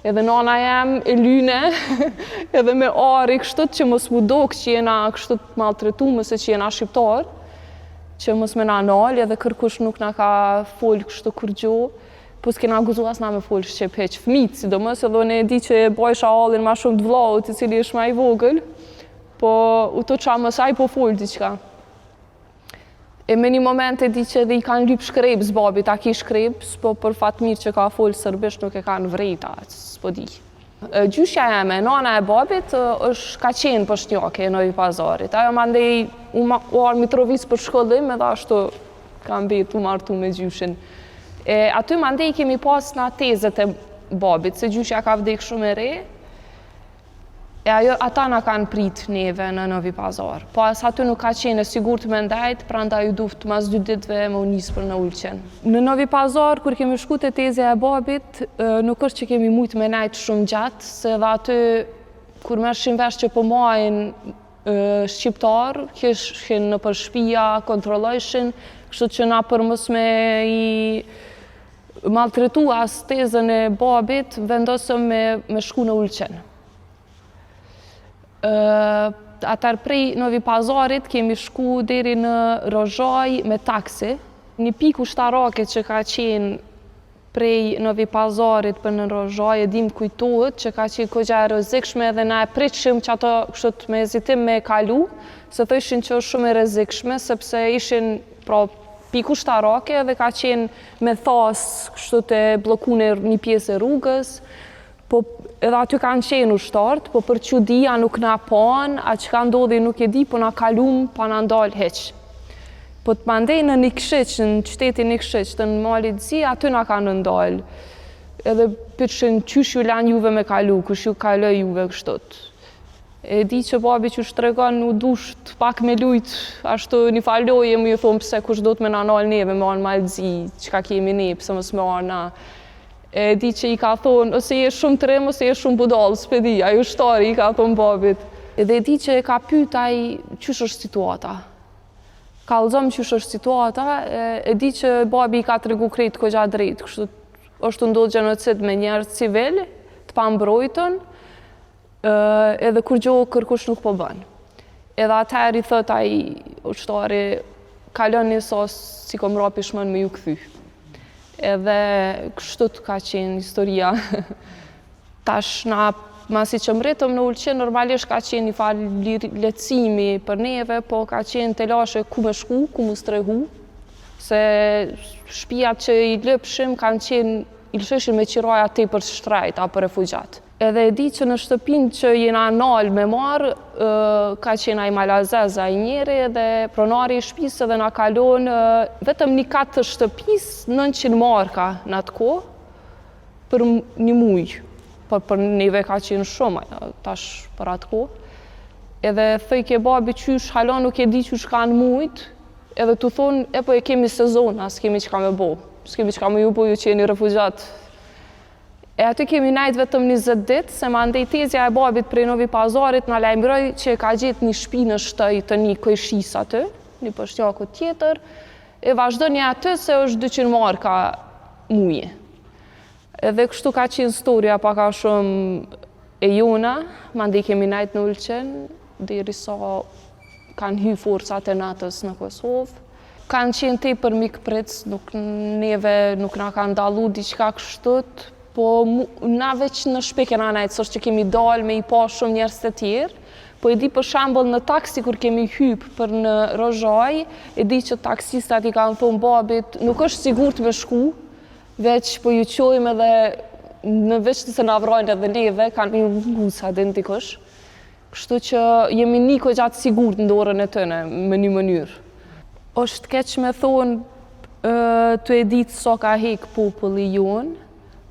edhe nana jem e lyne, edhe me ari kështët që mos mu dok që jena kështët maltretume se që jena shqiptar, që mos me na nalë, edhe kërkush nuk na ka folë kështu kur gjo, po s'kena guzu as na me folë shqip heq fëmijët, sidomos edhe ne e di që e bajsha hallin ma shumë të vllaut, i cili është ma i vogël, po u to qa mësaj po folë diqka. E me një moment e di që edhe i kanë lyp shkrepës babit, a ki shkrepës, po për fatë mirë që ka folë sërbisht nuk e kanë vrejta, s'po di. Gjyshja jeme, nana e babit, ka qenë poshnjake në Novi Pazarit. Ajo mandej u arë Mitrovic për shkollim, edhe ashtu kam betë u martu me gjyshin. Aty mandej kemi pas nga tezet e babit, se gjyshja ka vdek shumë e re, ata na kanë prit neve në Novi Pazar. Pas aty nuk ka qenë e sigurt me ndajt, prandaj u duft mas 2 ditëve me u nis për në Ulqen. Në Novi Pazar, kur kemi shku te tezja e babit, nuk është që kemi mujt me najt shumë gjatë, se dhe aty, kur mershin vesh që po majnë shqiptar, kishin në për shpia, kontrollojshin, kështu që na për mos me i maltretu as tezën e babit, vendosëm me shku në Ulqen. Atar prej Novi Pazarit kemi shku deri në Rozhaj me taksi. Një pikë ushtarake që ka qenë prej Novi Pazarit për në Rozhaj, e dim kujtohet që ka qenë kogja e rrezikshme dhe na e pritshim që ato kështu me hezitim me kalu, se thoshin që është shumë e rrezikshme sepse ishin pra pikë ushtarake dhe ka qenë me thas kështu të bllokune një pjesë e rrugës. Po edhe aty kanë qenë ushtarët, po për çudia nuk na pan, a që ka ndodhi nuk e di, po na kalum pa na ndalë heq. Po të mandej në Nikšić, në qytetin Nikšić, të në Malit Zi, aty na kanë ndalë. Edhe pyetshin qysh ju lan juve me kalu, kush ju kaloj juve kështot. E di që babi që shtregon u dusht pak me lujt, ashtu një faloje më ju thonë pse kush do të me na nalë neve, me anë Malit Zi, çka kemi ne, pse mos me anë na. E di që i ka thonë, ose je shumë trim, ose je shumë budal, s'pedi, ajo shtari i ka thonë babit. Edhe e di që e ka pyet ai qysh është situata. Kallëzom qysh është situata, e di që babi i ka tregu krejt kogja drejt, kështu është ndodhur gjenocid me njerëz civil, të pambrojtën, edhe kur gjo kërkush nuk po bën. Edhe atëherë i thot ai ushtari, kalon një sos si kom rapi shmën me ju kthy. Edhe kështu ka qenë historia. Tash na masi që mretëm në Ulqen, normalisht ka qenë një farë lehtësimi për neve, po ka qenë të lashe ku me shku, ku mu strehu, se shtëpiat që i lëpshim kanë qenë, i lësheshin me qiroja te për shtrajt apo refugjat. Edhe e di që në shtëpin që jena nalë me marë, ka qenë ai malazez ai njeri dhe pronari i shtëpisë edhe na kalon vetëm një kat të shtëpisë 900 marka në atë kohë për një muj. Për neve ka qenë shumë, tash për atë kohë. Edhe thëj ke babi qysh, hala nuk e di qysh kanë mujt, edhe të thonë, e po e kemi sezona, s'kemi qka me bo. S'kemi qka me ju bo, ju që jeni refugjat. E aty kemi najt vetëm 20 ditë, se ma ndej tezja e babit prej Novi Pazarit na lajmëroj që ka gjetë një shtëpi në shtëj të një kojshis aty, një pështjaku tjetër, e vazhdo një aty se është 200 marka muje. Edhe kështu ka qenë storja paka shumë e jona, ma ndej kemi najt në Ulqen, deri sa kanë hy forcat e natës në Kosovë. Kanë qenë tepër mikpric, neve nuk na kanë dallu diçka kështut, po na veç në shpe kena najtë, s'është që kemi dalë me i pa shumë njerëz të tjerë, po e di për shembull në taksi kur kemi hyp për në Rozhaj, e di që taksistat i kanë thonë babit, nuk është sigurt me shku, veç po ju qojmë edhe në veç të se na vrojnë edhe neve, kanë një ngusa dhe ndikush. Kështu që jemi niko gjatë sigurt në dorën e tëne, me një mënyrë. Është keq me thonë të e ditë sa ka hek populli jonë,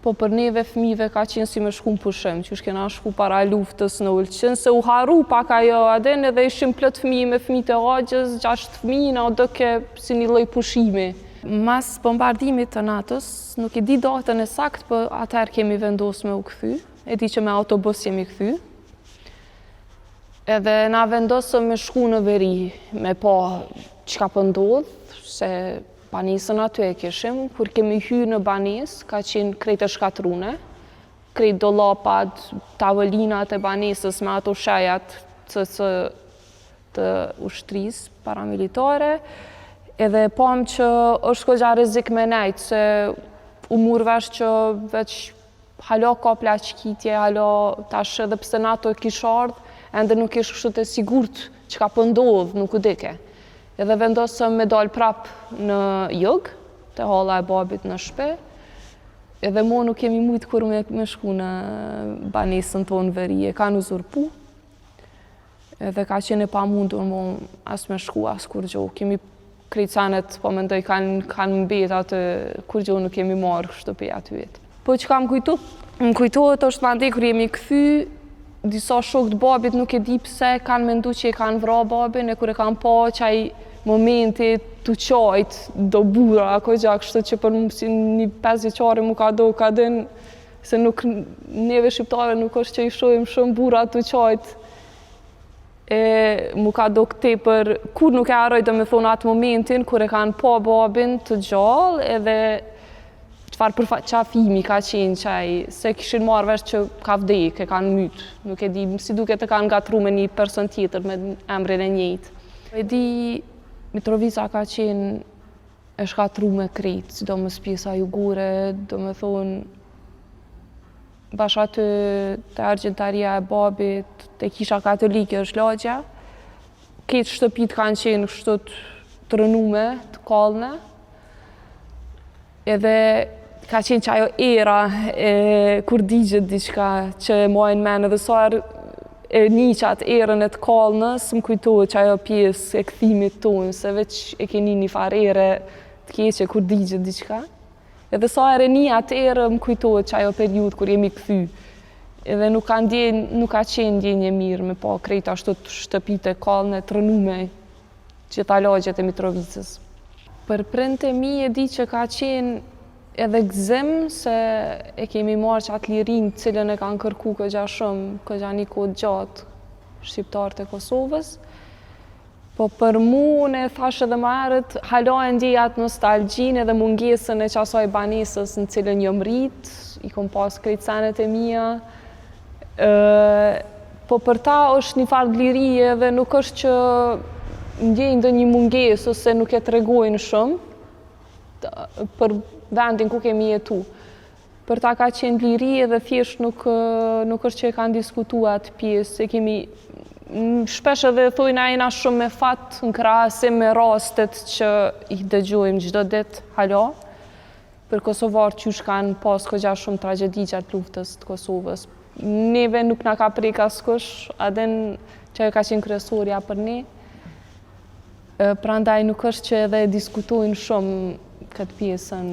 po për neve fëmijëve ka qenë si me shku në pushim, që është kena shku para luftës në Ulqen, se u haru pak ajo aden edhe ishim plot fëmijë me fëmijët e Agjës, 6 fëmijë na doke si një lloj pushimi. Mas bombardimit të natës, nuk e di datën e saktë, po atëherë kemi vendosur me u kthy. E di që me autobus jemi kthy. Edhe na vendosëm me shku në veri, me pa çka po ndodh, se banesën aty e kishim. Kur kemi hyrë në banesë, ka qenë krejt e shkatrune, krejt dollapat, tavolinat e banesës me ato shajat të ushtrisë paramilitare. Edhe pam që është kogja rrezik me nejt, se u mur vesh që veç halo ka plaçkitje, halo tash edhe pse NATO kish ardhur, ende nuk ish kështu të sigurt çka po ndodh, nuk u dike. Edhe vendosëm me dal prap në jug, te halla e babit në shtëpi. Edhe mo nuk kemi mujt kur me shku në banesën tonë veri, e kanë uzurpu. Edhe ka qenë e pamundur mo as me shku as kur gjo. Kemi krejt sanet, po mendoj, kanë mbet atë kur gjo nuk kemi marrë shtëpi aty vetë. Po që kam kujtu? Më kujtohet është ma ndej kur jemi kthy, disa shokët babit nuk e di pse kanë mendu që e kanë vra babin, e kur e kanë pa qaj momenti të qajt do bura, ako gjak, kështu që për si një 5 vjeçare mu ka din, se nuk neve shqiptare nuk është që i shojmë shumë bura të qajt, e mu ka do këte për, kur nuk e arroj do me thonë atë momentin, kur e kanë pa babin të gjallë, edhe qëfar për qafimi ka qenë qaj, se kishin marrë vesh që ka vdek, e kanë mytë, nuk e di, si duke të kanë gatru me një person tjetër me emrin e njëjtë. E di, Mitrovica ka qenë e shkatru me krejt, sidomos pjesa jugore, do me thonë, bash aty te argjentaria e babit, te kisha katolike është lagja. Këtë shtëpit kanë qenë kështu të rënume, të kallne. Edhe ka qenë që ajo era kur digjet diçka që e mojnë men, edhe sarë e niqat erën e të kallnës, më kujtohet që ajo pjesë e kthimit tonë, se veç e keni një farë ere të keqe kur digjet diçka. Edhe sa ere një atë erë më kujtohet që ajo periud kur jemi kthy. Edhe nuk ka qenë ndjenje mirë me pa krejt ashtu të shtëpite kallne të rënume gjitha lagjet e Mitrovicës. Për prindët e mi e di që ka qenë edhe gëzim se e kemi marrë që atë lirin cilën e kanë kërku këgja shumë, këgja një kohë gjatë shqiptarët e Kosovës. Po për mu, ne thash edhe më herët, hala e ndjej atë nostalgjinë edhe mungesën e qasaj banesës në cilën jom rrit, i kom pas krejt senet e mia. Po për ta është një farë lirie dhe nuk është që ndjej ndonjë mungesë ose nuk e tregojnë shumë për vendin ku kemi jetu. Për ta ka qenë liri edhe thjesht nuk është që e kanë diskutuar atë pjesë, e kemi shpesh edhe thojnë a jena shumë me fat në krahasim me rastet që i dëgjojmë çdo ditë hala. Për kosovarët qysh kanë pas këgja shumë tragjedi gjatë luftës të Kosovës. Neve nuk na ka prek askush, aden që ka qenë kryesorja për ne. Prandaj nuk është që edhe diskutojnë shumë këtë pjesën.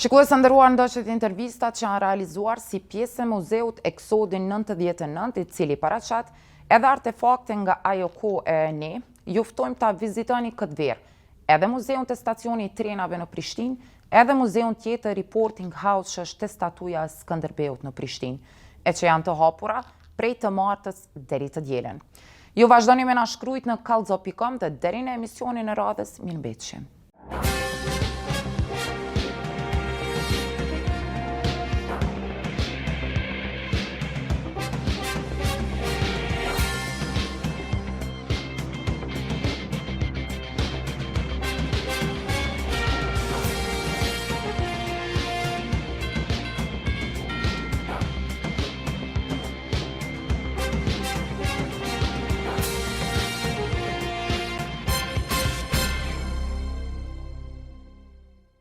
Shikues të nderuar, ndoqët intervistat që janë realizuar si pjesë e muzeut Eksodin 99, i cili paraqet edhe artefakte nga ajo kohë e ne, ju ftojmë ta vizitoni këtë verë, edhe muzeun të stacioni i trenave në Prishtinë, edhe muzeun tjetër Reporting House që është te statuja e Skënderbeut në Prishtinë, e që janë të hapura prej të martës deri të dielen. Ju vazhdoni me na shkruajt në kallzo.com dhe deri në emisionin e radhës, mirëmbëjtje.